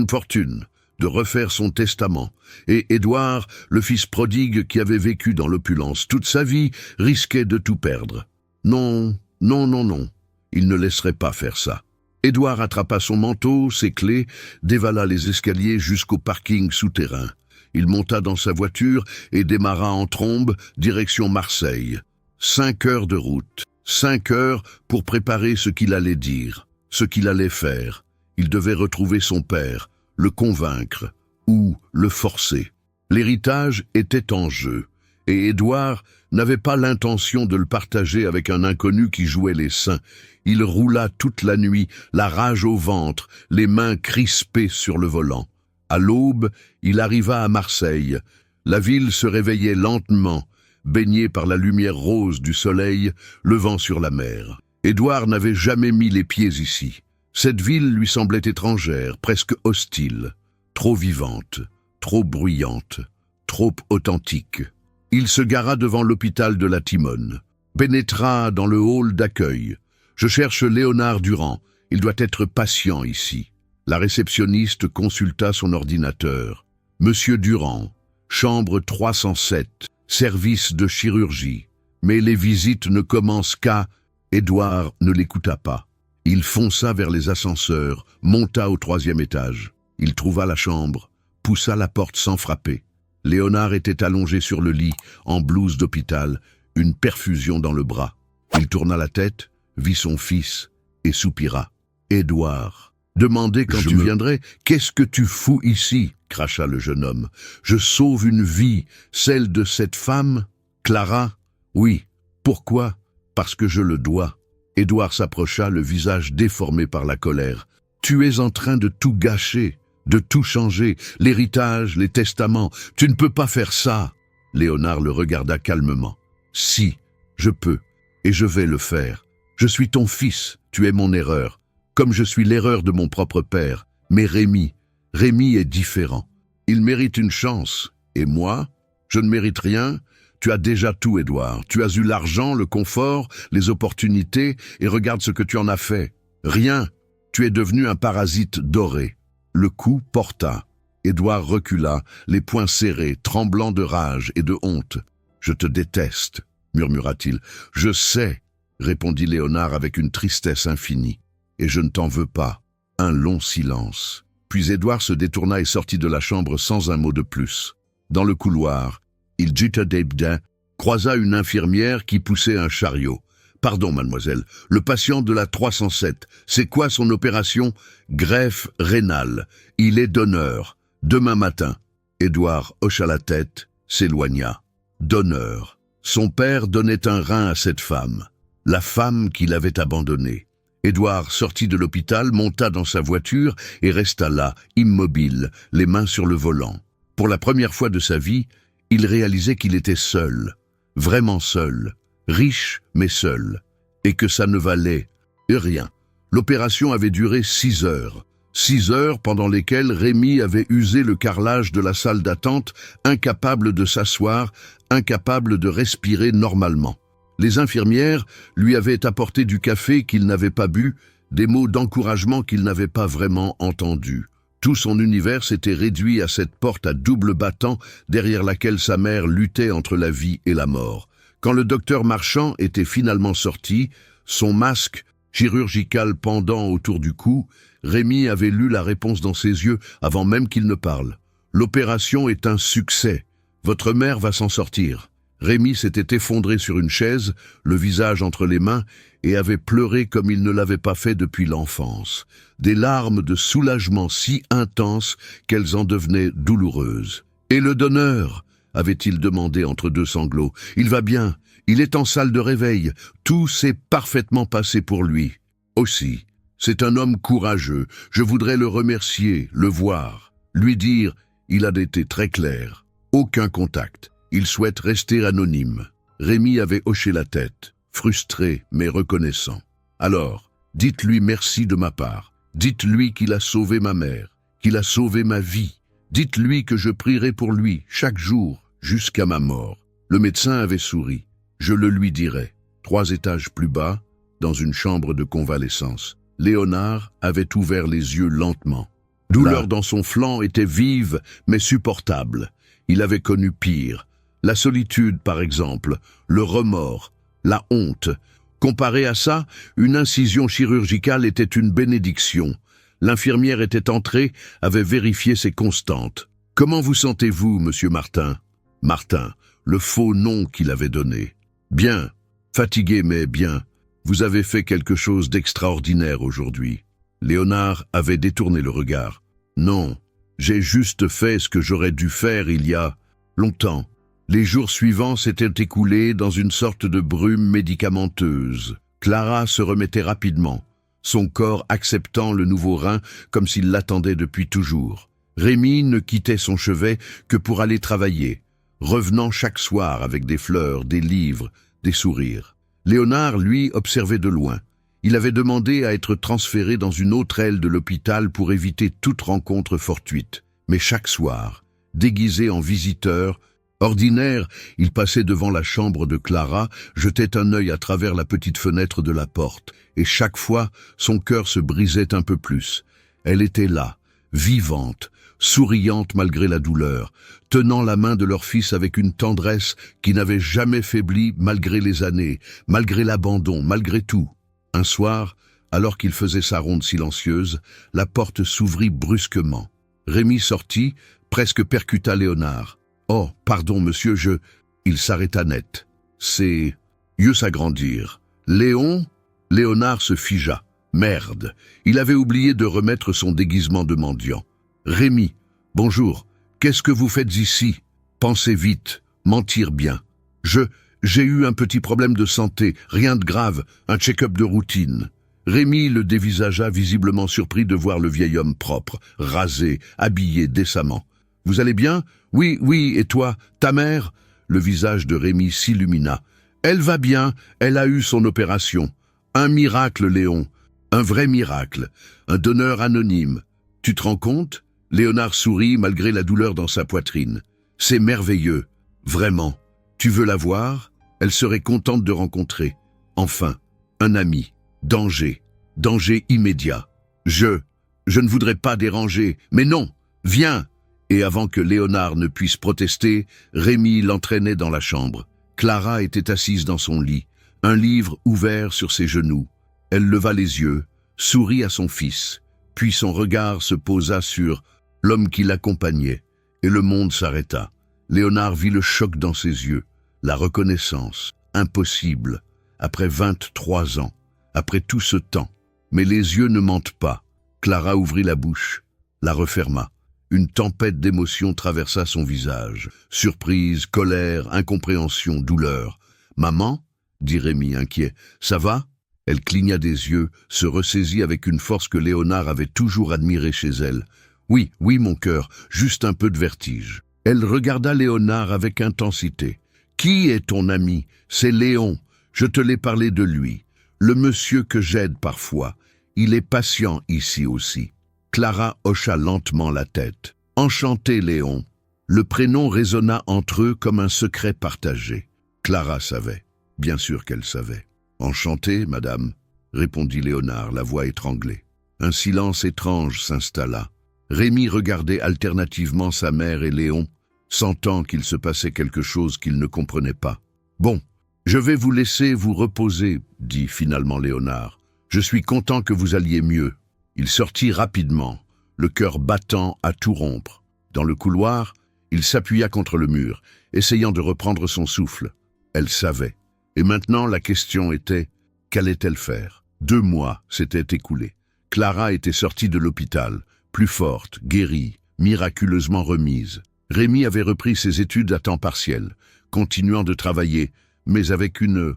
fortune, de refaire son testament. Et Édouard, le fils prodigue qui avait vécu dans l'opulence toute sa vie, risquait de tout perdre. Non, non, non, non, il ne laisserait pas faire ça. Édouard attrapa son manteau, ses clés, dévala les escaliers jusqu'au parking souterrain. Il monta dans sa voiture et démarra en trombe, direction Marseille. 5 heures de route, 5 heures pour préparer ce qu'il allait dire, ce qu'il allait faire. Il devait retrouver son père, le convaincre ou le forcer. L'héritage était en jeu, et Édouard n'avait pas l'intention de le partager avec un inconnu qui jouait les saints. Il roula toute la nuit, la rage au ventre, les mains crispées sur le volant. À l'aube, il arriva à Marseille. La ville se réveillait lentement, baignée par la lumière rose du soleil levant sur la mer. Édouard n'avait jamais mis les pieds ici. Cette ville lui semblait étrangère, presque hostile. trop vivante, trop bruyante, trop authentique. Il se gara devant l'hôpital de la Timone, pénétra dans le hall d'accueil. « Je cherche Léonard Durand, il doit être patient ici. » La réceptionniste consulta son ordinateur. « Monsieur Durand, chambre 307, service de chirurgie. » Mais les visites ne commencent qu'à... Édouard ne l'écouta pas. Il fonça vers les ascenseurs, monta au 3e étage. Il trouva la chambre, poussa la porte sans frapper. Léonard était allongé sur le lit, en blouse d'hôpital, une perfusion dans le bras. Il tourna la tête, vit son fils et soupira. « Édouard, demandez quand tu viendrais, qu'est-ce que tu fous ici ?» cracha le jeune homme. « Je sauve une vie, celle de cette femme, Clara. Oui. Pourquoi? Parce que je le dois. » Édouard s'approcha, le visage déformé par la colère. « Tu es en train de tout gâcher, de tout changer, l'héritage, les testaments. Tu ne peux pas faire ça. » Léonard le regarda calmement. « Si, je peux, et je vais le faire. Je suis ton fils, tu es mon erreur, comme je suis l'erreur de mon propre père. Mais Rémi est différent. Il mérite une chance. Et moi, je ne mérite rien. Tu as déjà tout, Édouard. Tu as eu l'argent, le confort, les opportunités, et regarde ce que tu en as fait. Rien. Tu es devenu un parasite doré. » Le coup porta. Édouard recula, les poings serrés, tremblant de rage et de honte. « Je te déteste, » murmura-t-il. « Je sais, » répondit Léonard avec une tristesse infinie. « Et je ne t'en veux pas. » Un long silence. Puis Édouard se détourna et sortit de la chambre sans un mot de plus. Dans le couloir, il jeta des bdins, croisa une infirmière qui poussait un chariot. « Pardon, mademoiselle, le patient de la 307, c'est quoi son opération? » « Greffe rénale. Il est donneur. Demain matin. » Édouard hocha la tête, s'éloigna. Donneur. Son père donnait un rein à cette femme. La femme qu'il avait abandonnée. Édouard sortit de l'hôpital, monta dans sa voiture et resta là, immobile, les mains sur le volant. Pour la première fois de sa vie, il réalisait qu'il était seul, vraiment seul, riche mais seul, et que ça ne valait rien. L'opération avait duré 6 heures. 6 heures pendant lesquelles Rémi avait usé le carrelage de la salle d'attente, incapable de s'asseoir, incapable de respirer normalement. Les infirmières lui avaient apporté du café qu'il n'avait pas bu, des mots d'encouragement qu'il n'avait pas vraiment entendus. Tout son univers s'était réduit à cette porte à double battant derrière laquelle sa mère luttait entre la vie et la mort. Quand le docteur Marchand était finalement sorti, son masque chirurgical pendant autour du cou, Rémi avait lu la réponse dans ses yeux avant même qu'il ne parle. « L'opération est un succès. Votre mère va s'en sortir. » Rémi s'était effondré sur une chaise, le visage entre les mains, et avait pleuré comme il ne l'avait pas fait depuis l'enfance. Des larmes de soulagement si intenses qu'elles en devenaient douloureuses. « Et le donneur ?» avait-il demandé entre deux sanglots. « Il va bien. Il est en salle de réveil. Tout s'est parfaitement passé pour lui. Aussi, c'est un homme courageux. Je voudrais le remercier, le voir. Lui dire, il a été très clair. Aucun contact. Il souhaite rester anonyme. » Rémi avait hoché la tête, frustré mais reconnaissant. « Alors, dites-lui merci de ma part. Dites-lui qu'il a sauvé ma mère, qu'il a sauvé ma vie. Dites-lui que je prierai pour lui chaque jour jusqu'à ma mort. » Le médecin avait souri. « Je le lui dirai. » 3 étages plus bas, dans une chambre de convalescence, Léonard avait ouvert les yeux lentement. Douleur dans son flanc était vive mais supportable. Il avait connu pire. La solitude, par exemple, le remords, la honte. Comparé à ça, une incision chirurgicale était une bénédiction. L'infirmière était entrée, avait vérifié ses constantes. « Comment vous sentez-vous, monsieur Martin ?» Martin, le faux nom qu'il avait donné. « Bien, fatigué mais bien. Vous avez fait quelque chose d'extraordinaire aujourd'hui. » Léonard avait détourné le regard. « Non, j'ai juste fait ce que j'aurais dû faire il y a longtemps. » Les jours suivants s'étaient écoulés dans une sorte de brume médicamenteuse. Clara se remettait rapidement, son corps acceptant le nouveau rein comme s'il l'attendait depuis toujours. Rémi ne quittait son chevet que pour aller travailler, revenant chaque soir avec des fleurs, des livres, des sourires. Léonard, lui, observait de loin. Il avait demandé à être transféré dans une autre aile de l'hôpital pour éviter toute rencontre fortuite. Mais chaque soir, déguisé en visiteur, ordinaire, il passait devant la chambre de Clara, jetait un œil à travers la petite fenêtre de la porte, et chaque fois, son cœur se brisait un peu plus. Elle était là, vivante, souriante malgré la douleur, tenant la main de leur fils avec une tendresse qui n'avait jamais faibli malgré les années, malgré l'abandon, malgré tout. Un soir, alors qu'il faisait sa ronde silencieuse, la porte s'ouvrit brusquement. Rémi sortit, presque percuta Léonard. « Oh, pardon, monsieur, je... » Il s'arrêta net. Ses yeux s'agrandirent. « Léon ?» Léonard se figea. Merde, il avait oublié de remettre son déguisement de mendiant. « Rémi, bonjour, qu'est-ce que vous faites ici? Pensez vite, mentir bien. J'ai eu un petit problème de santé, rien de grave, un check-up de routine. » Rémi le dévisagea, visiblement surpris de voir le vieil homme propre, rasé, habillé décemment. « Vous allez bien? Oui, oui, et toi, ta mère ?» Le visage de Rémi s'illumina. « Elle va bien, elle a eu son opération. Un miracle, Léon, un vrai miracle, un donneur anonyme. Tu te rends compte ?» Léonard sourit malgré la douleur dans sa poitrine. « C'est merveilleux, vraiment. Tu veux la voir? Elle serait contente de rencontrer. Enfin, un ami. Danger, danger immédiat. Je ne voudrais pas déranger, mais non, viens !» Et avant que Léonard ne puisse protester, Rémi l'entraînait dans la chambre. Clara était assise dans son lit, un livre ouvert sur ses genoux. Elle leva les yeux, sourit à son fils, puis son regard se posa sur l'homme qui l'accompagnait, et le monde s'arrêta. Léonard vit le choc dans ses yeux, la reconnaissance, impossible, après 23 ans, après tout ce temps. Mais les yeux ne mentent pas. Clara ouvrit la bouche, la referma. Une tempête d'émotions traversa son visage. Surprise, colère, incompréhension, douleur. « Maman ?» dit Rémi, inquiet. « Ça va ?» Elle cligna des yeux, se ressaisit avec une force que Léonard avait toujours admirée chez elle. « Oui, oui, mon cœur, juste un peu de vertige. » Elle regarda Léonard avec intensité. « Qui est ton ami? C'est Léon. Je te l'ai parlé de lui. Le monsieur que j'aide parfois. Il est patient ici aussi. » Clara hocha lentement la tête. « Enchanté, Léon. » Le prénom résonna entre eux comme un secret partagé. Clara savait. Bien sûr qu'elle savait. « Enchanté, madame, » répondit Léonard, la voix étranglée. Un silence étrange s'installa. Rémi regardait alternativement sa mère et Léon, sentant qu'il se passait quelque chose qu'il ne comprenait pas. « Bon, je vais vous laisser vous reposer, » dit finalement Léonard. « Je suis content que vous alliez mieux. » Il sortit rapidement, le cœur battant à tout rompre. Dans le couloir, il s'appuya contre le mur, essayant de reprendre son souffle. Elle savait. Et maintenant, la question était, qu'allait-elle faire? 2 mois s'étaient écoulés. Clara était sortie de l'hôpital, plus forte, guérie, miraculeusement remise. Rémi avait repris ses études à temps partiel, continuant de travailler, mais avec une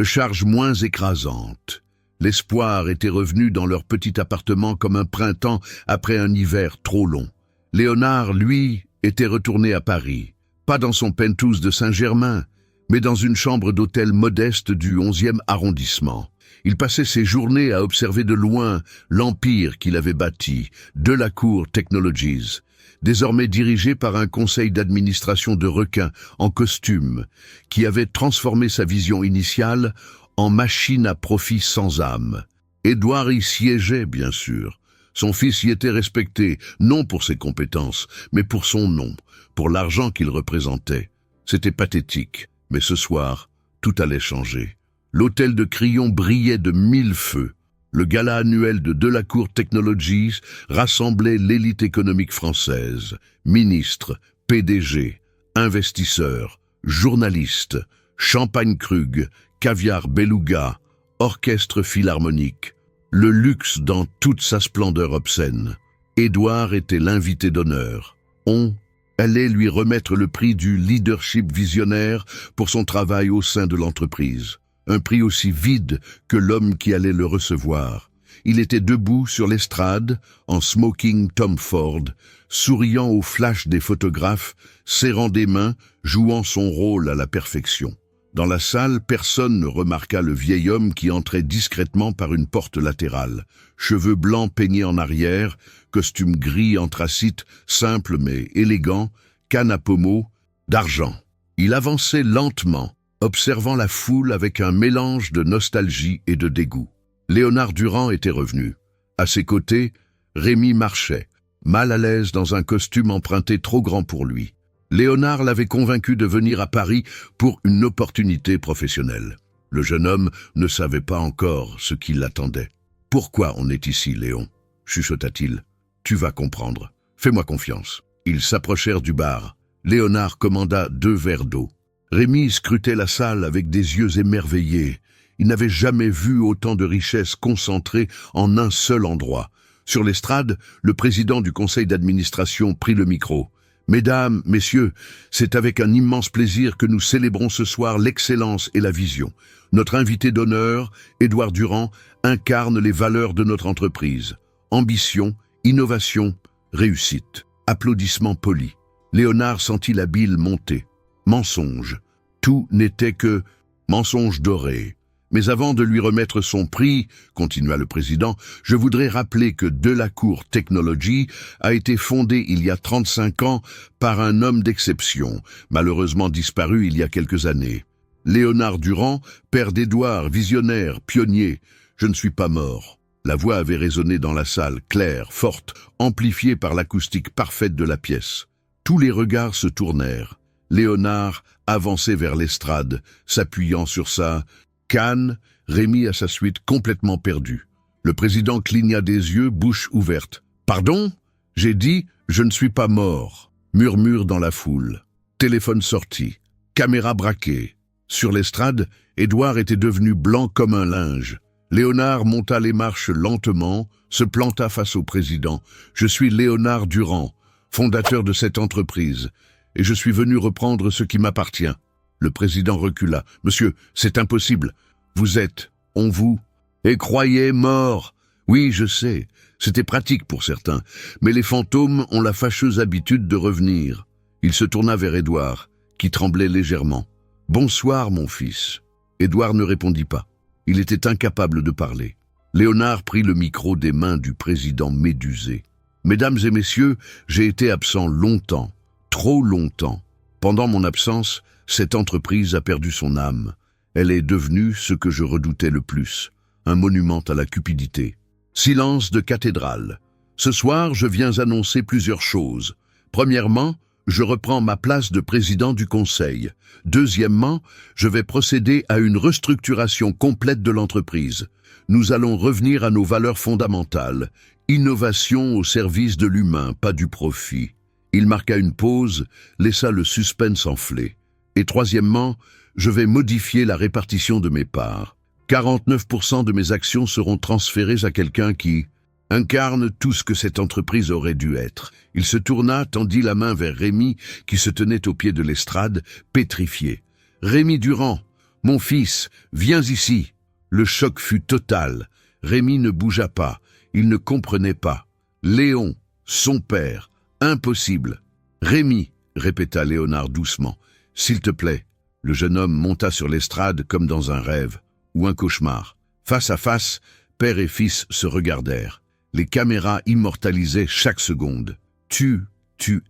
charge moins écrasante. L'espoir était revenu dans leur petit appartement comme un printemps après un hiver trop long. Léonard, lui, était retourné à Paris, pas dans son penthouse de Saint-Germain, mais dans une chambre d'hôtel modeste du 11e arrondissement. Il passait ses journées à observer de loin l'empire qu'il avait bâti, Delacour Technologies, désormais dirigé par un conseil d'administration de requins en costume, qui avait transformé sa vision initiale en machine à profit sans âme. Édouard y siégeait, bien sûr. Son fils y était respecté, non pour ses compétences, mais pour son nom, pour l'argent qu'il représentait. C'était pathétique, mais ce soir, tout allait changer. L'hôtel de Crillon brillait de 1000 feux. Le gala annuel de Delacour Technologies rassemblait l'élite économique française, ministres, PDG, investisseurs, journalistes, champagne Krug, caviar beluga, orchestre philharmonique, le luxe dans toute sa splendeur obscène. Édouard était l'invité d'honneur. On allait lui remettre le prix du leadership visionnaire pour son travail au sein de l'entreprise. Un prix aussi vide que l'homme qui allait le recevoir. Il était debout sur l'estrade, en smoking Tom Ford, souriant au flash des photographes, serrant des mains, jouant son rôle à la perfection. Dans la salle, personne ne remarqua le vieil homme qui entrait discrètement par une porte latérale. Cheveux blancs peignés en arrière, costume gris anthracite, simple mais élégant, canne à pommeau, d'argent. Il avançait lentement, observant la foule avec un mélange de nostalgie et de dégoût. Léonard Durand était revenu. À ses côtés, Rémi marchait, mal à l'aise dans un costume emprunté trop grand pour lui. Léonard l'avait convaincu de venir à Paris pour une opportunité professionnelle. Le jeune homme ne savait pas encore ce qui l'attendait. « Pourquoi on est ici, Léon ?» chuchota-t-il. « Tu vas comprendre. Fais-moi confiance. » Ils s'approchèrent du bar. Léonard commanda 2 verres d'eau. Rémi scrutait la salle avec des yeux émerveillés. Il n'avait jamais vu autant de richesses concentrées en un seul endroit. Sur l'estrade, le président du conseil d'administration prit le micro. « Mesdames, messieurs, c'est avec un immense plaisir que nous célébrons ce soir l'excellence et la vision. Notre invité d'honneur, Édouard Durand, incarne les valeurs de notre entreprise. Ambition, innovation, réussite. » Applaudissements polis. Léonard sentit la bile monter. Mensonge. Tout n'était que mensonge doré. Mais avant de lui remettre son prix, continua le président, je voudrais rappeler que Delacour Technologies a été fondée il y a 35 ans par un homme d'exception, malheureusement disparu il y a quelques années. Léonard Durand, père d'Édouard, visionnaire, pionnier. Je ne suis pas mort. La voix avait résonné dans la salle, claire, forte, amplifiée par l'acoustique parfaite de la pièce. Tous les regards se tournèrent. Léonard avançait vers l'estrade, s'appuyant sur sa canne, Rémi à sa suite complètement perdu. Le président cligna des yeux, bouche ouverte. « Pardon ? J'ai dit, je ne suis pas mort. » Murmure dans la foule. Téléphone sorti. Caméra braquée. Sur l'estrade, Édouard était devenu blanc comme un linge. Léonard monta les marches lentement, se planta face au président. « Je suis Léonard Durand, fondateur de cette entreprise, et je suis venu reprendre ce qui m'appartient. » Le président recula. « Monsieur, c'est impossible. Vous êtes, on vous, et croyez mort. Oui, je sais, c'était pratique pour certains, mais les fantômes ont la fâcheuse habitude de revenir. » Il se tourna vers Édouard, qui tremblait légèrement. « Bonsoir, mon fils. » Édouard ne répondit pas. Il était incapable de parler. Léonard prit le micro des mains du président médusé. « Mesdames et messieurs, j'ai été absent longtemps, trop longtemps. Pendant mon absence, cette entreprise a perdu son âme. Elle est devenue ce que je redoutais le plus, un monument à la cupidité. Silence de cathédrale. Ce soir, je viens annoncer plusieurs choses. Premièrement, je reprends ma place de président du conseil. Deuxièmement, je vais procéder à une restructuration complète de l'entreprise. Nous allons revenir à nos valeurs fondamentales. Innovation au service de l'humain, pas du profit. » Il marqua une pause, laissa le suspense enfler. Et troisièmement, je vais modifier la répartition de mes parts. 49% de mes actions seront transférées à quelqu'un qui incarne tout ce que cette entreprise aurait dû être. Il se tourna, tendit la main vers Rémi, qui se tenait au pied de l'estrade, pétrifié. « Rémi Durand, mon fils, viens ici !» Le choc fut total. Rémi ne bougea pas. Il ne comprenait pas. Léon, son père, impossible. « Rémi, » répéta Léonard doucement, « s'il te plaît. » Le jeune homme monta sur l'estrade comme dans un rêve, ou un cauchemar. Face à face, père et fils se regardèrent. Les caméras immortalisaient chaque seconde. « Tu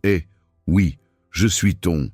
es, oui, je suis ton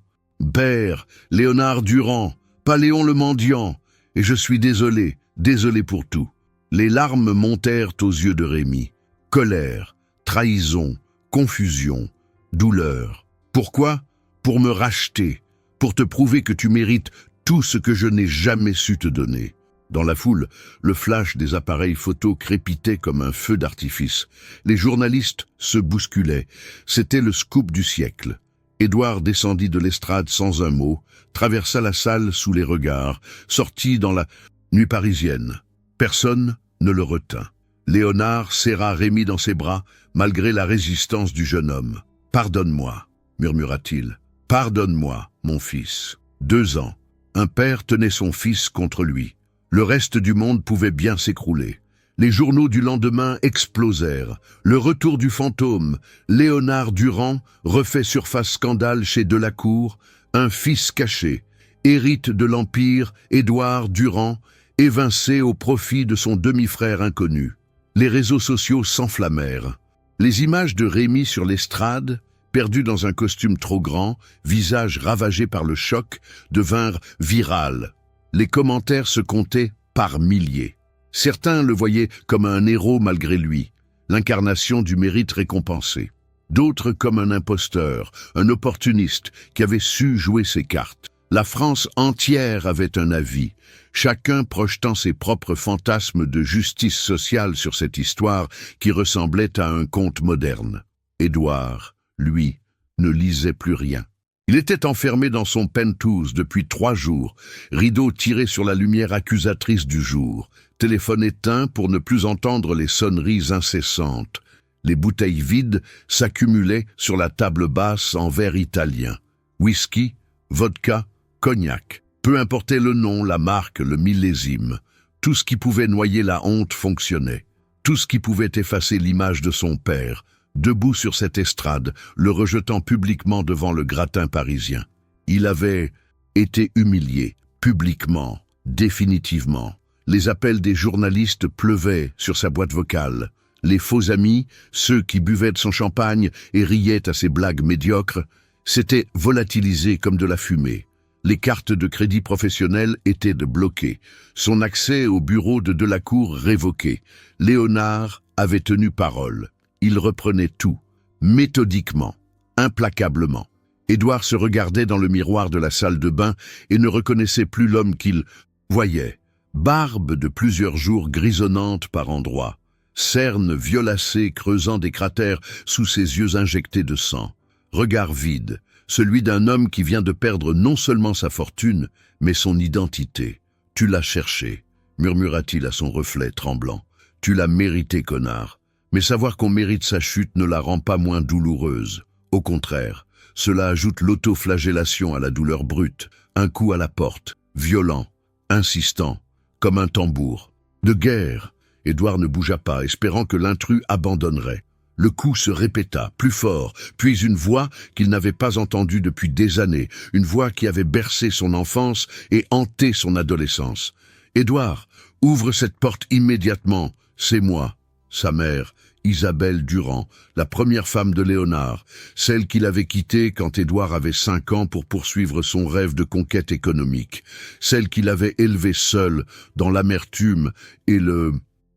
père, Léonard Durand, pas Léon le mendiant, et je suis désolé, désolé pour tout. » Les larmes montèrent aux yeux de Rémi. Colère, trahison, confusion, douleur. Pourquoi ? Pour me racheter, pour te prouver que tu mérites tout ce que je n'ai jamais su te donner. Dans la foule, le flash des appareils photo crépitait comme un feu d'artifice. Les journalistes se bousculaient. C'était le scoop du siècle. Édouard descendit de l'estrade sans un mot, traversa la salle sous les regards, sortit dans la nuit parisienne. Personne ne le retint. Léonard serra Rémi dans ses bras, malgré la résistance du jeune homme. « Pardonne-moi » murmura-t-il. « Pardonne-moi, mon fils. » 2 ans. Un père tenait son fils contre lui. Le reste du monde pouvait bien s'écrouler. Les journaux du lendemain explosèrent. Le retour du fantôme. Léonard Durand refait surface scandale chez Delacour. Un fils caché. Hérite de l'Empire, Édouard Durand, évincé au profit de son demi-frère inconnu. Les réseaux sociaux s'enflammèrent. Les images de Rémi sur l'estrade, perdu dans un costume trop grand, visage ravagé par le choc, devinrent virales. Les commentaires se comptaient par milliers. Certains le voyaient comme un héros malgré lui, l'incarnation du mérite récompensé. D'autres comme un imposteur, un opportuniste qui avait su jouer ses cartes. La France entière avait un avis, chacun projetant ses propres fantasmes de justice sociale sur cette histoire qui ressemblait à un conte moderne. Édouard, lui, ne lisait plus rien. Il était enfermé dans son penthouse depuis 3 jours, rideau tiré sur la lumière accusatrice du jour, téléphone éteint pour ne plus entendre les sonneries incessantes. Les bouteilles vides s'accumulaient sur la table basse en verre italien. Whisky, vodka, cognac. Peu importait le nom, la marque, le millésime. Tout ce qui pouvait noyer la honte fonctionnait. Tout ce qui pouvait effacer l'image de son père, debout sur cette estrade, le rejetant publiquement devant le gratin parisien. Il avait été humilié, publiquement, définitivement. Les appels des journalistes pleuvaient sur sa boîte vocale. Les faux amis, ceux qui buvaient de son champagne et riaient à ses blagues médiocres, s'étaient volatilisés comme de la fumée. Les cartes de crédit professionnel étaient bloquées. Son accès au bureau de Delacour révoqué. Léonard avait tenu parole. Il reprenait tout, méthodiquement, implacablement. Édouard se regardait dans le miroir de la salle de bain et ne reconnaissait plus l'homme qu'il voyait. Barbe de plusieurs jours grisonnante par endroits. Cernes violacées creusant des cratères sous ses yeux injectés de sang. Regard vide, celui d'un homme qui vient de perdre non seulement sa fortune, mais son identité. « Tu l'as cherché », murmura-t-il à son reflet tremblant. « Tu l'as mérité, connard. » Mais savoir qu'on mérite sa chute ne la rend pas moins douloureuse. Au contraire, cela ajoute l'autoflagellation à la douleur brute, un coup à la porte, violent, insistant, comme un tambour. De guerre, Édouard ne bougea pas, espérant que l'intrus abandonnerait. Le coup se répéta, plus fort, puis une voix qu'il n'avait pas entendue depuis des années, une voix qui avait bercé son enfance et hanté son adolescence. « Édouard, ouvre cette porte immédiatement, c'est moi. » Sa mère, Isabelle Durand, la première femme de Léonard, celle qu'il avait quittée quand Édouard avait 5 ans pour poursuivre son rêve de conquête économique, celle qu'il avait élevée seule dans l'amertume et le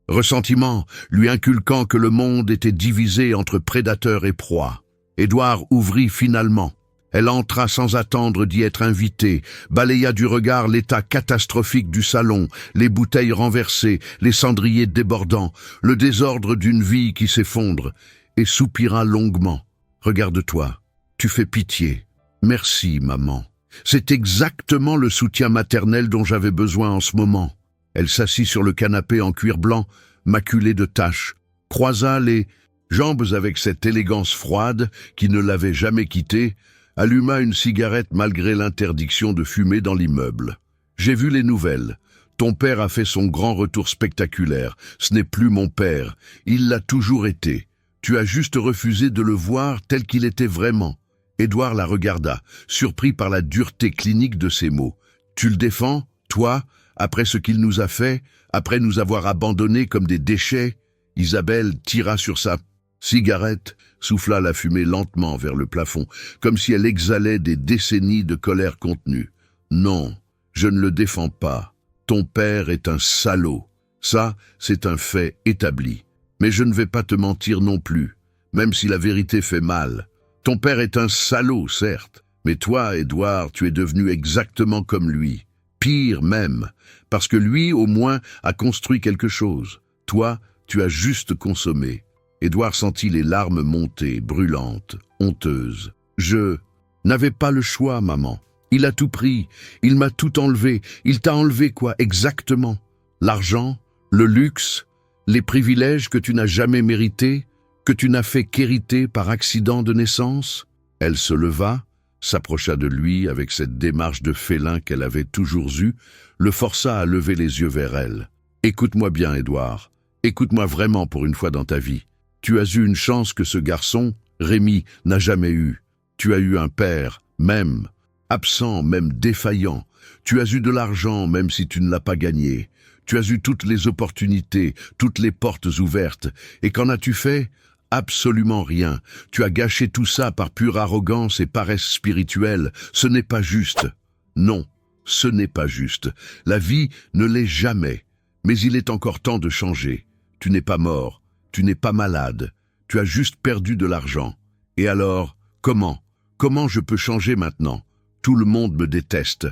ressentiment, lui inculquant que le monde était divisé entre prédateurs et proies. Édouard ouvrit finalement. Elle entra sans attendre d'y être invitée, balaya du regard l'état catastrophique du salon, les bouteilles renversées, les cendriers débordants, le désordre d'une vie qui s'effondre, et soupira longuement. « Regarde-toi, tu fais pitié. Merci, maman. C'est exactement le soutien maternel dont j'avais besoin en ce moment. » Elle s'assit sur le canapé en cuir blanc, maculé de taches, croisa les jambes avec cette élégance froide qui ne l'avait jamais quittée, alluma une cigarette malgré l'interdiction de fumer dans l'immeuble. « J'ai vu les nouvelles. Ton père a fait son grand retour spectaculaire. Ce n'est plus mon père. Il l'a toujours été. Tu as juste refusé de le voir tel qu'il était vraiment. » Édouard la regarda, surpris par la dureté clinique de ses mots. « Tu le défends, toi, après ce qu'il nous a fait, après nous avoir abandonnés comme des déchets ?» Isabelle tira sur sa cigarette, souffla la fumée lentement vers le plafond, comme si elle exhalait des décennies de colère contenue. « Non, je ne le défends pas. Ton père est un salaud. Ça, c'est un fait établi. Mais je ne vais pas te mentir non plus, même si la vérité fait mal. Ton père est un salaud, certes, mais toi, Édouard, tu es devenu exactement comme lui. Pire même, parce que lui, au moins, a construit quelque chose. Toi, tu as juste consommé. » Édouard sentit les larmes monter, brûlantes, honteuses. « Je n'avais pas le choix, maman. Il a tout pris, il m'a tout enlevé. Il t'a enlevé quoi, exactement? L'argent, le luxe, les privilèges que tu n'as jamais mérités, que tu n'as fait qu'hériter par accident de naissance ?» Elle se leva, s'approcha de lui avec cette démarche de félin qu'elle avait toujours eue, le força à lever les yeux vers elle. « Écoute-moi bien, Édouard. Écoute-moi vraiment pour une fois dans ta vie. Tu as eu une chance que ce garçon, Rémi, n'a jamais eue. Tu as eu un père, même, absent, même défaillant, Tu as eu de l'argent même si tu ne l'as pas gagné. Tu as eu toutes les opportunités, toutes les portes ouvertes. Et qu'en as-tu fait? Absolument rien. Tu as gâché tout ça par pure arrogance et paresse spirituelle. Ce n'est pas juste. Non, ce n'est pas juste. La vie ne l'est jamais. Mais il est encore temps de changer. Tu n'es pas mort. Tu n'es pas malade. Tu as juste perdu de l'argent. Et alors, comment? Comment je peux changer maintenant? Tout le monde me déteste.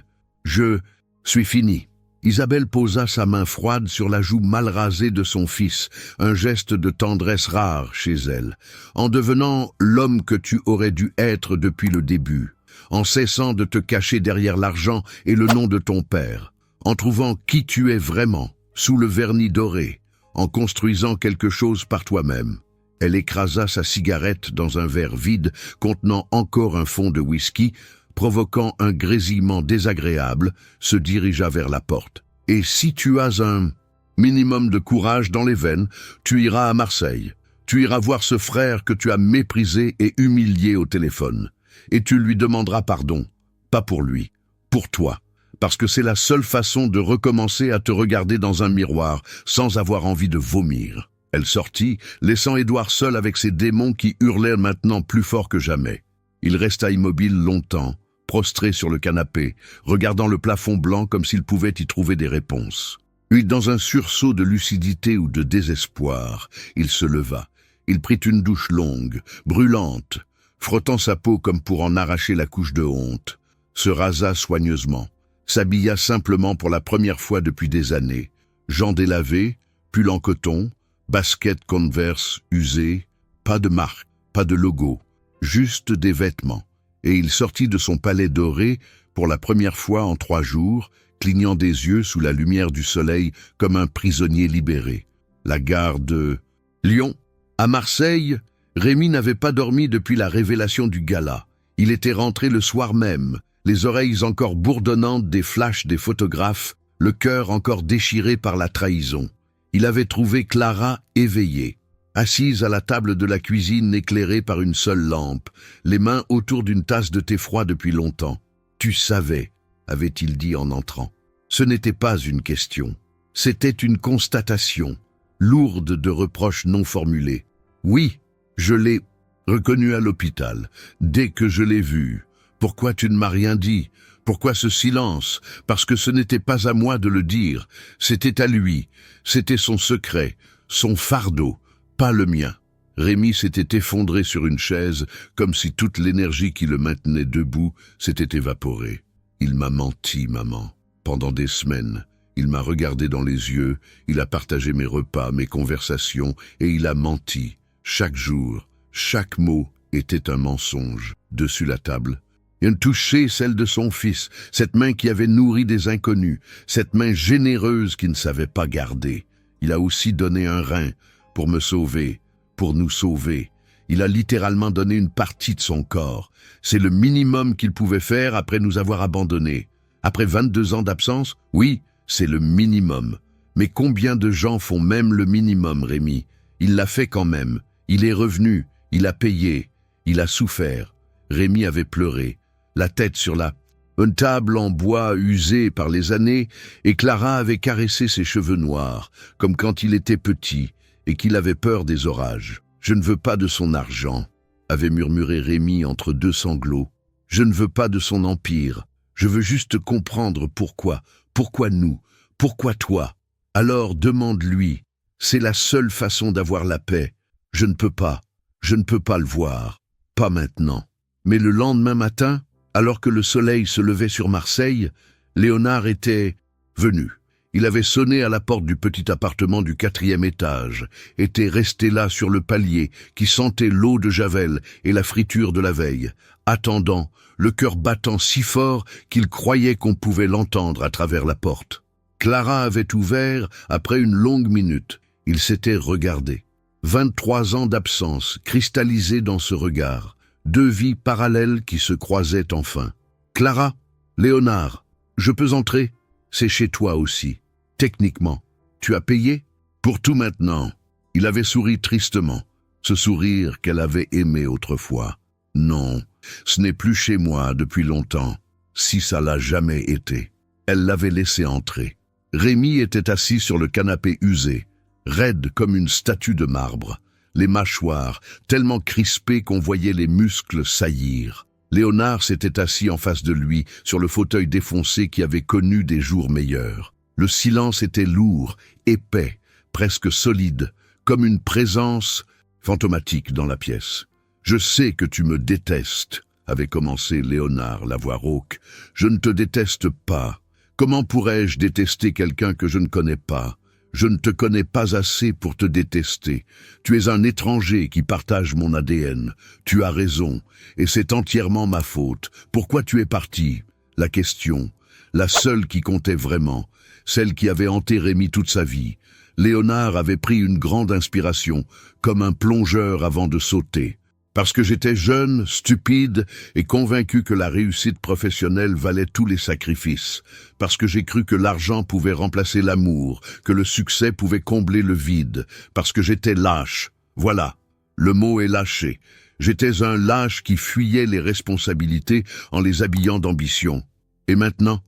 Je suis fini. Isabelle posa sa main froide sur la joue mal rasée de son fils, un geste de tendresse rare chez elle, en devenant l'homme que tu aurais dû être depuis le début, en cessant de te cacher derrière l'argent et le nom de ton père, en trouvant qui tu es vraiment, sous le vernis doré, en construisant quelque chose par toi-même. Elle écrasa sa cigarette dans un verre vide contenant encore un fond de whisky, provoquant un grésillement désagréable, se dirigea vers la porte. « Et si tu as un minimum de courage dans les veines, tu iras à Marseille. Tu iras voir ce frère que tu as méprisé et humilié au téléphone. Et tu lui demanderas pardon. Pas pour lui, pour toi. Parce que c'est la seule façon de recommencer à te regarder dans un miroir sans avoir envie de vomir. » Elle sortit, laissant Édouard seul avec ses démons qui hurlaient maintenant plus fort que jamais. Il resta immobile longtemps, prostré sur le canapé, regardant le plafond blanc comme s'il pouvait y trouver des réponses. Puis, dans un sursaut de lucidité ou de désespoir, il se leva. Il prit une douche longue, brûlante, frottant sa peau comme pour en arracher la couche de honte, se rasa soigneusement, s'habilla simplement pour la première fois depuis des années, jambes délavées, pull en coton, baskets Converse usées, pas de marque, pas de logo, juste des vêtements. Et il sortit de son palais doré pour la première fois en 3 jours, clignant des yeux sous la lumière du soleil comme un prisonnier libéré. La gare de Lyon. À Marseille, Rémi n'avait pas dormi depuis la révélation du gala. Il était rentré le soir même, les oreilles encore bourdonnantes des flashs des photographes, le cœur encore déchiré par la trahison. Il avait trouvé Clara éveillée, assise à la table de la cuisine éclairée par une seule lampe, les mains autour d'une tasse de thé froid depuis longtemps. « Tu savais », avait-il dit en entrant. Ce n'était pas une question, c'était une constatation, lourde de reproches non formulés. « Oui, je l'ai reconnu à l'hôpital, dès que je l'ai vu. Pourquoi tu ne m'as rien dit ? Pourquoi ce silence ? Parce que ce n'était pas à moi de le dire, c'était à lui, c'était son secret, son fardeau. Pas le mien. » Rémi s'était effondré sur une chaise, comme si toute l'énergie qui le maintenait debout s'était évaporée. « Il m'a menti, maman. Pendant des semaines, il m'a regardé dans les yeux, il a partagé mes repas, mes conversations, et il a menti. Chaque jour, chaque mot était un mensonge. » Dessus la table, il touchait celle de son fils, cette main qui avait nourri des inconnus, cette main généreuse qui ne savait pas garder. Il a aussi donné un rein, pour me sauver, pour nous sauver. Il a littéralement donné une partie de son corps. C'est le minimum qu'il pouvait faire après nous avoir abandonnés. Après 22 ans d'absence, oui, c'est le minimum. Mais combien de gens font même le minimum, Rémi? Il l'a fait quand même. Il est revenu, il a payé, il a souffert. Rémi avait pleuré, la tête sur une table en bois usée par les années, et Clara avait caressé ses cheveux noirs, comme quand il était petit, et qu'il avait peur des orages. « Je ne veux pas de son argent », avait murmuré Rémi entre 2 sanglots. « Je ne veux pas de son empire. Je veux juste comprendre pourquoi. Pourquoi nous? Pourquoi toi? Alors demande-lui. C'est la seule façon d'avoir la paix. Je ne peux pas. Je ne peux pas le voir. Pas maintenant. » Mais le lendemain matin, alors que le soleil se levait sur Marseille, Léonard était venu. Il avait sonné à la porte du petit appartement du 4e étage, était resté là sur le palier qui sentait l'eau de Javel et la friture de la veille, attendant, le cœur battant si fort qu'il croyait qu'on pouvait l'entendre à travers la porte. Clara avait ouvert après une longue minute. Il s'était regardé. 23 ans d'absence cristallisés dans ce regard, 2 vies parallèles qui se croisaient enfin. « Clara, Léonard, je peux entrer ? C'est chez toi aussi. Techniquement, tu as payé ? Pour tout maintenant. » Il avait souri tristement, ce sourire qu'elle avait aimé autrefois. « Non, ce n'est plus chez moi depuis longtemps, si ça l'a jamais été. » Elle l'avait laissé entrer. Rémi était assis sur le canapé usé, raide comme une statue de marbre, les mâchoires tellement crispées qu'on voyait les muscles saillir. Léonard s'était assis en face de lui, sur le fauteuil défoncé qui avait connu des jours meilleurs. Le silence était lourd, épais, presque solide, comme une présence fantomatique dans la pièce. « Je sais que tu me détestes », avait commencé Léonard, la voix rauque. « Je ne te déteste pas. Comment pourrais-je détester quelqu'un que je ne connais pas ? Je ne te connais pas assez pour te détester. Tu es un étranger qui partage mon ADN. Tu as raison, et c'est entièrement ma faute. Pourquoi tu es parti ? La question, la seule qui comptait vraiment, celle qui avait hanté Rémi toute sa vie. Léonard avait pris une grande inspiration, comme un plongeur avant de sauter. Parce que j'étais jeune, stupide et convaincu que la réussite professionnelle valait tous les sacrifices. Parce que j'ai cru que l'argent pouvait remplacer l'amour, que le succès pouvait combler le vide. Parce que j'étais lâche. Voilà, le mot est lâché. J'étais un lâche qui fuyait les responsabilités en les habillant d'ambition. Et maintenant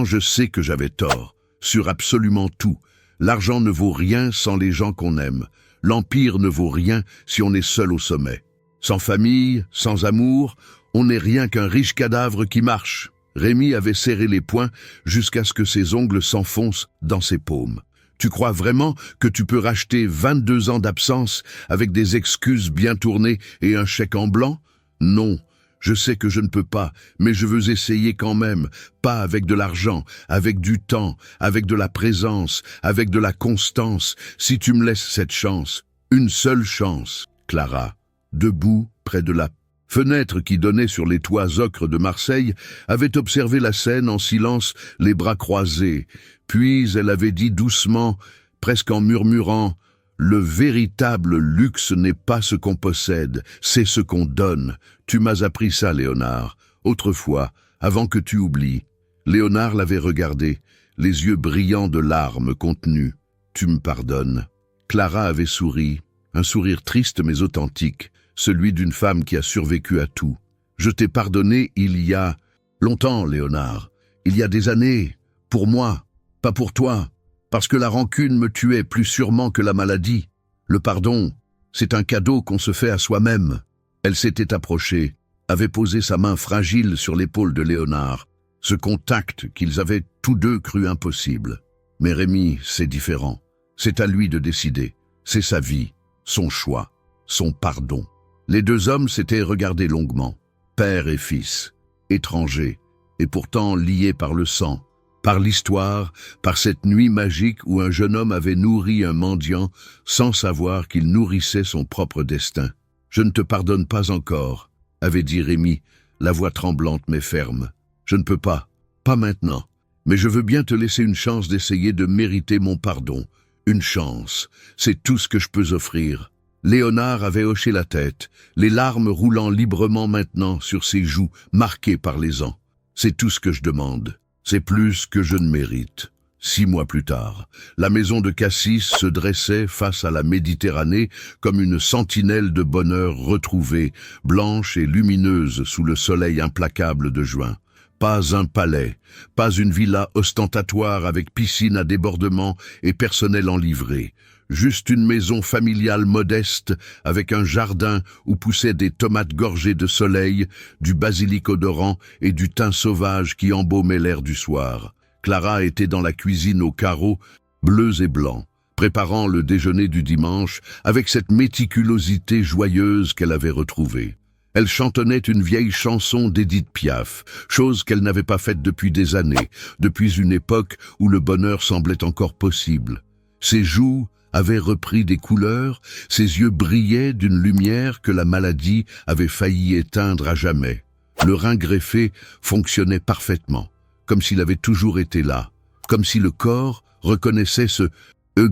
je sais que j'avais tort. Sur absolument tout. L'argent ne vaut rien sans les gens qu'on aime. L'empire ne vaut rien si on est seul au sommet. Sans famille, sans amour, on n'est rien qu'un riche cadavre qui marche. Rémi avait serré les poings jusqu'à ce que ses ongles s'enfoncent dans ses paumes. Tu crois vraiment que tu peux racheter 22 ans d'absence avec des excuses bien tournées et un chèque en blanc ? Non, je sais que je ne peux pas, mais je veux essayer quand même, pas avec de l'argent, avec du temps, avec de la présence, avec de la constance, si tu me laisses cette chance, une seule chance, Clara. Debout, près de la fenêtre qui donnait sur les toits ocres de Marseille, avait observé la scène en silence, les bras croisés. Puis elle avait dit doucement, presque en murmurant, « Le véritable luxe n'est pas ce qu'on possède, c'est ce qu'on donne. Tu m'as appris ça, Léonard. Autrefois, avant que tu oublies. » Léonard l'avait regardé, les yeux brillants de larmes contenues. « Tu me pardonnes. » Clara avait souri, un sourire triste mais authentique. Celui d'une femme qui a survécu à tout. Je t'ai pardonné il y a longtemps, Léonard. Il y a des années. Pour moi, pas pour toi. Parce que la rancune me tuait plus sûrement que la maladie. Le pardon, c'est un cadeau qu'on se fait à soi-même. Elle s'était approchée, avait posé sa main fragile sur l'épaule de Léonard. Ce contact qu'ils avaient tous deux cru impossible. Mais Rémi, c'est différent. C'est à lui de décider. C'est sa vie, son choix, son pardon. Les deux hommes s'étaient regardés longuement, père et fils, étrangers, et pourtant liés par le sang, par l'histoire, par cette nuit magique où un jeune homme avait nourri un mendiant sans savoir qu'il nourrissait son propre destin. « Je ne te pardonne pas encore », avait dit Rémi, la voix tremblante mais ferme. « Je ne peux pas maintenant, mais je veux bien te laisser une chance d'essayer de mériter mon pardon. Une chance, c'est tout ce que je peux offrir. » Léonard avait hoché la tête, les larmes roulant librement maintenant sur ses joues marquées par les ans. C'est tout ce que je demande. C'est plus que je ne mérite. 6 mois plus tard, la maison de Cassis se dressait face à la Méditerranée comme une sentinelle de bonheur retrouvée, blanche et lumineuse sous le soleil implacable de juin. Pas un palais, pas une villa ostentatoire avec piscine à débordement et personnel en livrée. Juste une maison familiale modeste avec un jardin où poussaient des tomates gorgées de soleil, du basilic odorant et du thym sauvage qui embaumait l'air du soir. Clara était dans la cuisine aux carreaux, bleus et blancs, préparant le déjeuner du dimanche avec cette méticulosité joyeuse qu'elle avait retrouvée. Elle chantonnait une vieille chanson d'Édith Piaf, chose qu'elle n'avait pas faite depuis des années, depuis une époque où le bonheur semblait encore possible. Ses joues avaient repris des couleurs, ses yeux brillaient d'une lumière que la maladie avait failli éteindre à jamais. Le rein greffé fonctionnait parfaitement, comme s'il avait toujours été là, comme si le corps reconnaissait ce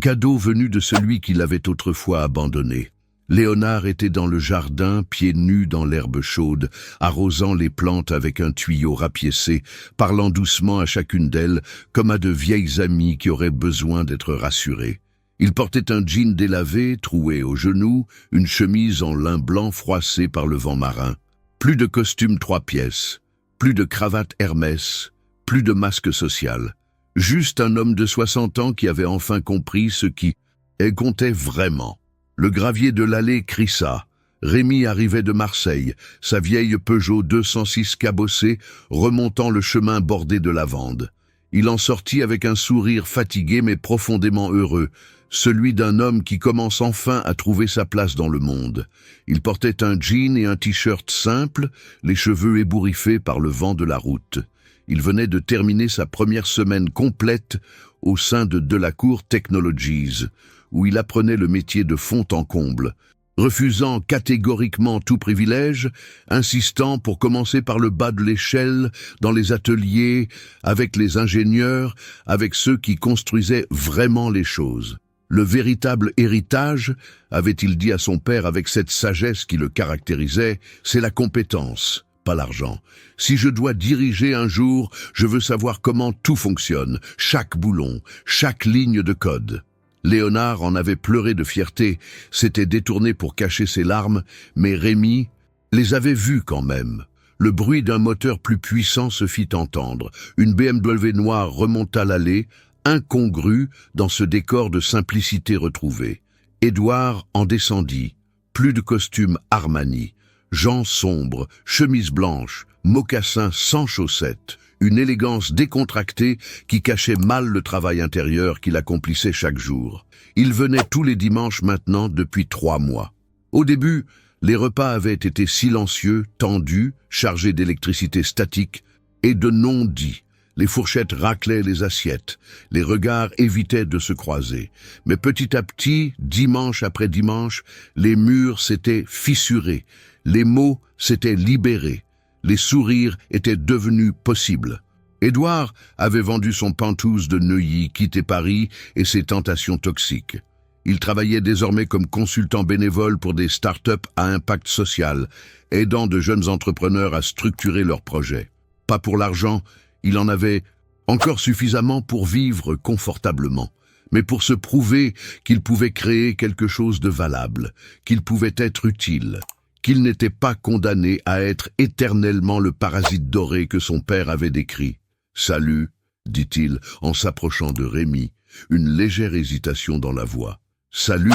cadeau venu de celui qui l'avait autrefois abandonné. Léonard était dans le jardin, pieds nus dans l'herbe chaude, arrosant les plantes avec un tuyau rapiécé, parlant doucement à chacune d'elles, comme à de vieilles amies qui auraient besoin d'être rassurées. Il portait un jean délavé, troué aux genoux, une chemise en lin blanc froissée par le vent marin. Plus de costume 3 pièces, plus de cravate Hermès, Plus de masque social. Juste un homme de 60 ans qui avait enfin compris ce qui comptait vraiment. Le gravier de l'allée crissa. Rémi arrivait de Marseille, sa vieille Peugeot 206 cabossée, remontant le chemin bordé de lavande. Il en sortit avec un sourire fatigué mais profondément heureux, celui d'un homme qui commence enfin à trouver sa place dans le monde. Il portait un jean et un t-shirt simple, les cheveux ébouriffés par le vent de la route. Il venait de terminer sa première semaine complète au sein de Delacour Technologies, où il apprenait le métier de fond en comble, refusant catégoriquement tout privilège, insistant pour commencer par le bas de l'échelle, dans les ateliers, avec les ingénieurs, avec ceux qui construisaient vraiment les choses. Le véritable héritage, avait-il dit à son père avec cette sagesse qui le caractérisait, c'est la compétence, pas l'argent. Si je dois diriger un jour, je veux savoir comment tout fonctionne, chaque boulon, chaque ligne de code. Léonard en avait pleuré de fierté, s'était détourné pour cacher ses larmes, mais Rémi les avait vus quand même. Le bruit d'un moteur plus puissant se fit entendre. Une BMW noire remonta l'allée, incongrue dans ce décor de simplicité retrouvée. Édouard en descendit. Plus de costume Armani. Jean sombre, chemise blanche, mocassins sans chaussettes. Une élégance décontractée qui cachait mal le travail intérieur qu'il accomplissait chaque jour. Il venait tous les dimanches maintenant depuis 3 mois. Au début, les repas avaient été silencieux, tendus, chargés d'électricité statique et de non-dits. Les fourchettes raclaient les assiettes, les regards évitaient de se croiser. Mais petit à petit, dimanche après dimanche, les murs s'étaient fissurés, les mots s'étaient libérés. Les sourires étaient devenus possibles. Édouard avait vendu son pantouse de Neuilly, quitté Paris et ses tentations toxiques. Il travaillait désormais comme consultant bénévole pour des start-up à impact social, aidant de jeunes entrepreneurs à structurer leurs projets. Pas pour l'argent, il en avait encore suffisamment pour vivre confortablement, mais pour se prouver qu'il pouvait créer quelque chose de valable, qu'il pouvait être utile, qu'il n'était pas condamné à être éternellement le parasite doré que son père avait décrit. « Salut », dit-il en s'approchant de Rémi, une légère hésitation dans la voix. « Salut »,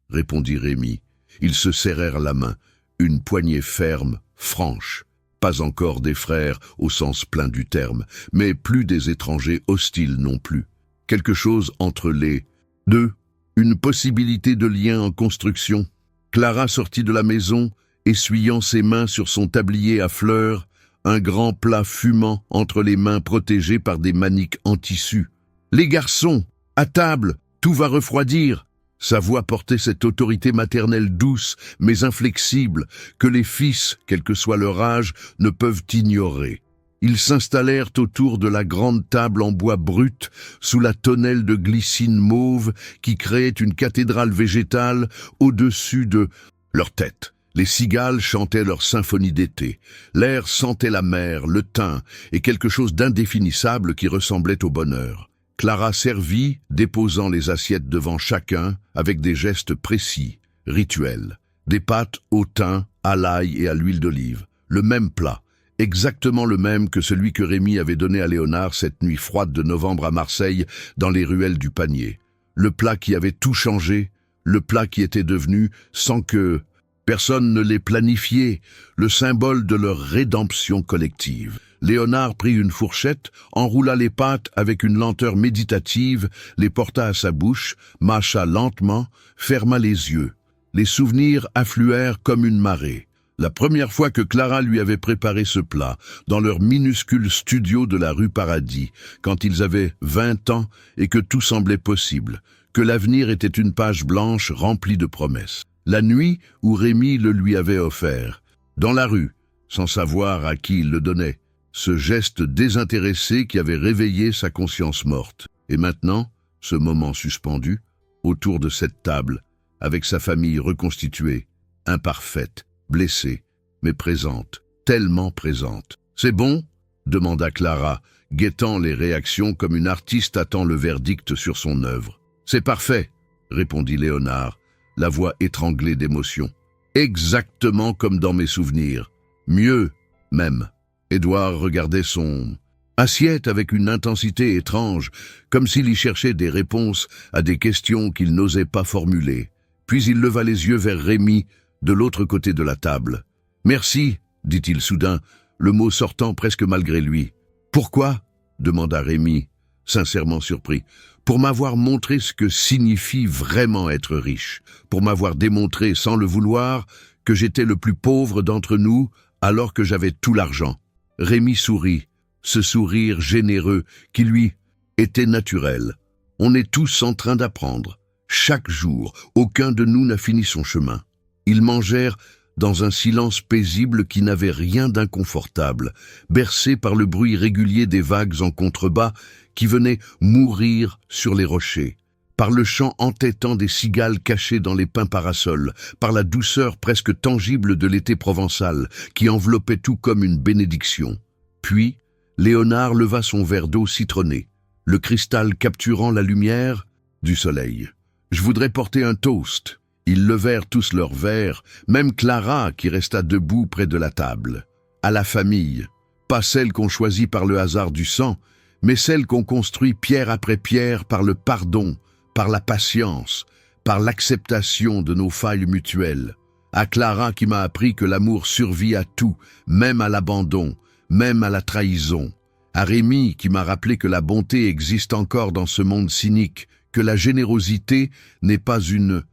répondit Rémi. Ils se serrèrent la main, une poignée ferme, franche. Pas encore des frères au sens plein du terme, mais plus des étrangers hostiles non plus. Quelque chose entre les deux, une possibilité de lien en construction. Clara sortit de la maison, essuyant ses mains sur son tablier à fleurs, un grand plat fumant entre les mains protégées par des maniques en tissu. « Les garçons, à table, tout va refroidir !» Sa voix portait cette autorité maternelle douce, mais inflexible, que les fils, quel que soit leur âge, ne peuvent ignorer. Ils s'installèrent autour de la grande table en bois brut, sous la tonnelle de glycine mauve qui créait une cathédrale végétale au-dessus de leur tête. Les cigales chantaient leur symphonie d'été. L'air sentait la mer, le thym et quelque chose d'indéfinissable qui ressemblait au bonheur. Clara servit, déposant les assiettes devant chacun avec des gestes précis, rituels. Des pâtes au thym, à l'ail et à l'huile d'olive. Le même plat, exactement le même que celui que Rémi avait donné à Léonard cette nuit froide de novembre à Marseille, dans les ruelles du Panier. Le plat qui avait tout changé, le plat qui était devenu, sans que personne ne l'ait planifié, le symbole de leur rédemption collective. Léonard prit une fourchette, enroula les pâtes avec une lenteur méditative, les porta à sa bouche, mâcha lentement, ferma les yeux. Les souvenirs affluèrent comme une marée. La première fois que Clara lui avait préparé ce plat, dans leur minuscule studio de la rue Paradis, quand ils avaient 20 ans et que tout semblait possible, que l'avenir était une page blanche remplie de promesses. La nuit où Rémi le lui avait offert, dans la rue, sans savoir à qui il le donnait, ce geste désintéressé qui avait réveillé sa conscience morte. Et maintenant, ce moment suspendu, autour de cette table, avec sa famille reconstituée, imparfaite, blessée, mais présente, tellement présente. « C'est bon ?» demanda Clara, guettant les réactions comme une artiste attend le verdict sur son œuvre. « C'est parfait !» répondit Léonard, la voix étranglée d'émotion. « Exactement comme dans mes souvenirs. Mieux, même. » Édouard regardait son assiette avec une intensité étrange, comme s'il y cherchait des réponses à des questions qu'il n'osait pas formuler. Puis il leva les yeux vers Rémi, de l'autre côté de la table. « Merci, dit-il soudain, le mot sortant presque malgré lui. « Pourquoi ?» demanda Rémi, sincèrement surpris. « Pour m'avoir montré ce que signifie vraiment être riche, pour m'avoir démontré, sans le vouloir, que j'étais le plus pauvre d'entre nous alors que j'avais tout l'argent. » Rémi sourit, ce sourire généreux qui lui était naturel. On est tous en train d'apprendre. Chaque jour, aucun de nous n'a fini son chemin. Ils mangèrent dans un silence paisible qui n'avait rien d'inconfortable, bercé par le bruit régulier des vagues en contrebas qui venaient mourir sur les rochers, par le chant entêtant des cigales cachées dans les pins parasols, par la douceur presque tangible de l'été provençal qui enveloppait tout comme une bénédiction. Puis, Léonard leva son verre d'eau citronnée, le cristal capturant la lumière du soleil. « Je voudrais porter un toast. » Ils levèrent tous leurs verres, même Clara qui resta debout près de la table. À la famille, pas celle qu'on choisit par le hasard du sang, mais celle qu'on construit pierre après pierre par le pardon, par la patience, par l'acceptation de nos failles mutuelles. À Clara qui m'a appris que l'amour survit à tout, même à l'abandon, même à la trahison. À Rémi qui m'a rappelé que la bonté existe encore dans ce monde cynique, que la générosité n'est pas une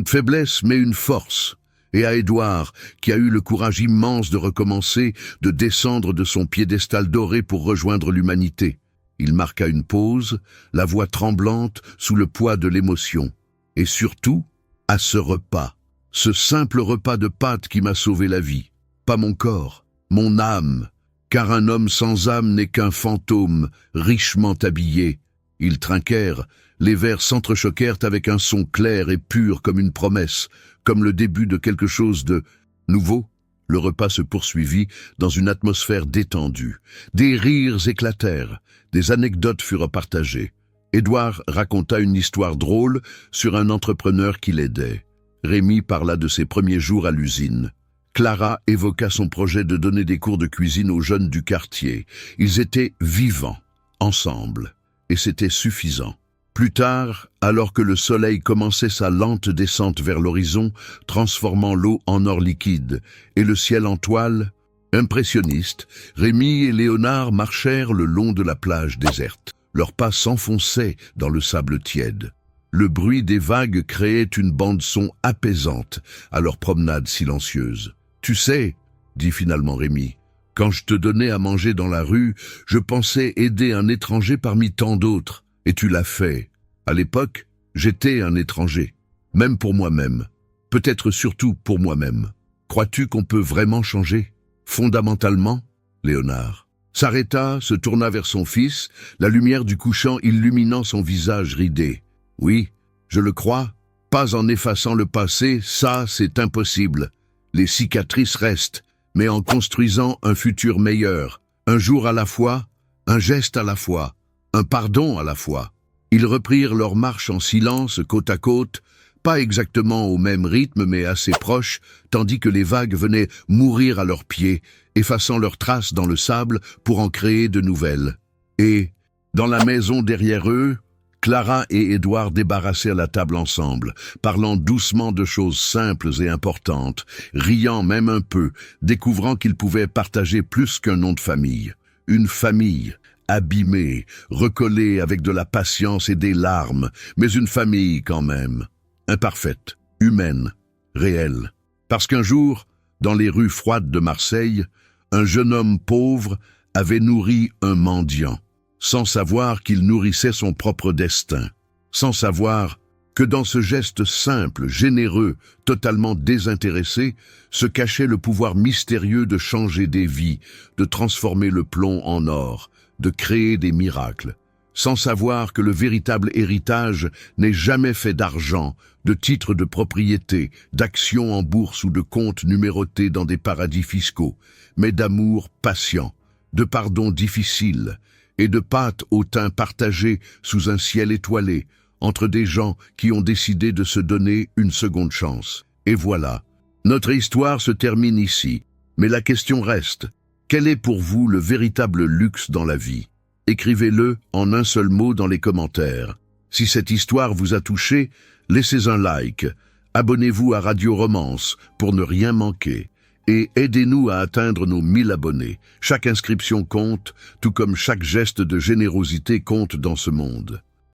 faiblesse mais une force. Et à Édouard qui a eu le courage immense de recommencer, de descendre de son piédestal doré pour rejoindre l'humanité. Il marqua une pause, la voix tremblante sous le poids de l'émotion. Et surtout, à ce repas, ce simple repas de pâtes qui m'a sauvé la vie. Pas mon corps, mon âme, car un homme sans âme n'est qu'un fantôme, richement habillé. Ils trinquèrent, les verres s'entrechoquèrent avec un son clair et pur comme une promesse, comme le début de quelque chose de nouveau. Le repas se poursuivit dans une atmosphère détendue. Des rires éclatèrent, des anecdotes furent partagées. Édouard raconta une histoire drôle sur un entrepreneur qui l'aidait. Rémi parla de ses premiers jours à l'usine. Clara évoqua son projet de donner des cours de cuisine aux jeunes du quartier. Ils étaient vivants, ensemble, et c'était suffisant. Plus tard, alors que le soleil commençait sa lente descente vers l'horizon, transformant l'eau en or liquide et le ciel en toile, impressionnistes, Rémi et Léonard marchèrent le long de la plage déserte. Leurs pas s'enfonçaient dans le sable tiède. Le bruit des vagues créait une bande-son apaisante à leur promenade silencieuse. « Tu sais, » dit finalement Rémi, « quand je te donnais à manger dans la rue, je pensais aider un étranger parmi tant d'autres. Et tu l'as fait. À l'époque, j'étais un étranger, même pour moi-même. Peut-être surtout pour moi-même. Crois-tu qu'on peut vraiment changer? Fondamentalement ?» Léonard s'arrêta, se tourna vers son fils, la lumière du couchant illuminant son visage ridé. « Oui, je le crois. Pas en effaçant le passé, ça c'est impossible. Les cicatrices restent, mais en construisant un futur meilleur. Un jour à la fois, un geste à la fois, un pardon à la fois. » Ils reprirent leur marche en silence, côte à côte, pas exactement au même rythme mais assez proche, tandis que les vagues venaient mourir à leurs pieds, effaçant leurs traces dans le sable pour en créer de nouvelles. Et, dans la maison derrière eux, Clara et Édouard débarrassèrent la table ensemble, parlant doucement de choses simples et importantes, riant même un peu, découvrant qu'ils pouvaient partager plus qu'un nom de famille. Une famille, abîmée, recollée avec de la patience et des larmes, mais une famille quand même, imparfaite, humaine, réelle. Parce qu'un jour, dans les rues froides de Marseille, un jeune homme pauvre avait nourri un mendiant, sans savoir qu'il nourrissait son propre destin, sans savoir que dans ce geste simple, généreux, totalement désintéressé, se cachait le pouvoir mystérieux de changer des vies, de transformer le plomb en or, de créer des miracles, sans savoir que le véritable héritage n'est jamais fait d'argent, de titres de propriété, d'actions en bourse ou de comptes numérotés dans des paradis fiscaux, mais d'amour patient, de pardon difficile et de pâtes au teint partagé sous un ciel étoilé, entre des gens qui ont décidé de se donner une seconde chance. Et voilà, notre histoire se termine ici, mais la question reste. Quel est pour vous le véritable luxe dans la vie? Écrivez-le en un seul mot dans les commentaires. Si cette histoire vous a touché, laissez un like. Abonnez-vous à Radio Romance pour ne rien manquer. Et aidez-nous à atteindre nos 1000 abonnés. Chaque inscription compte, tout comme chaque geste de générosité compte dans ce monde.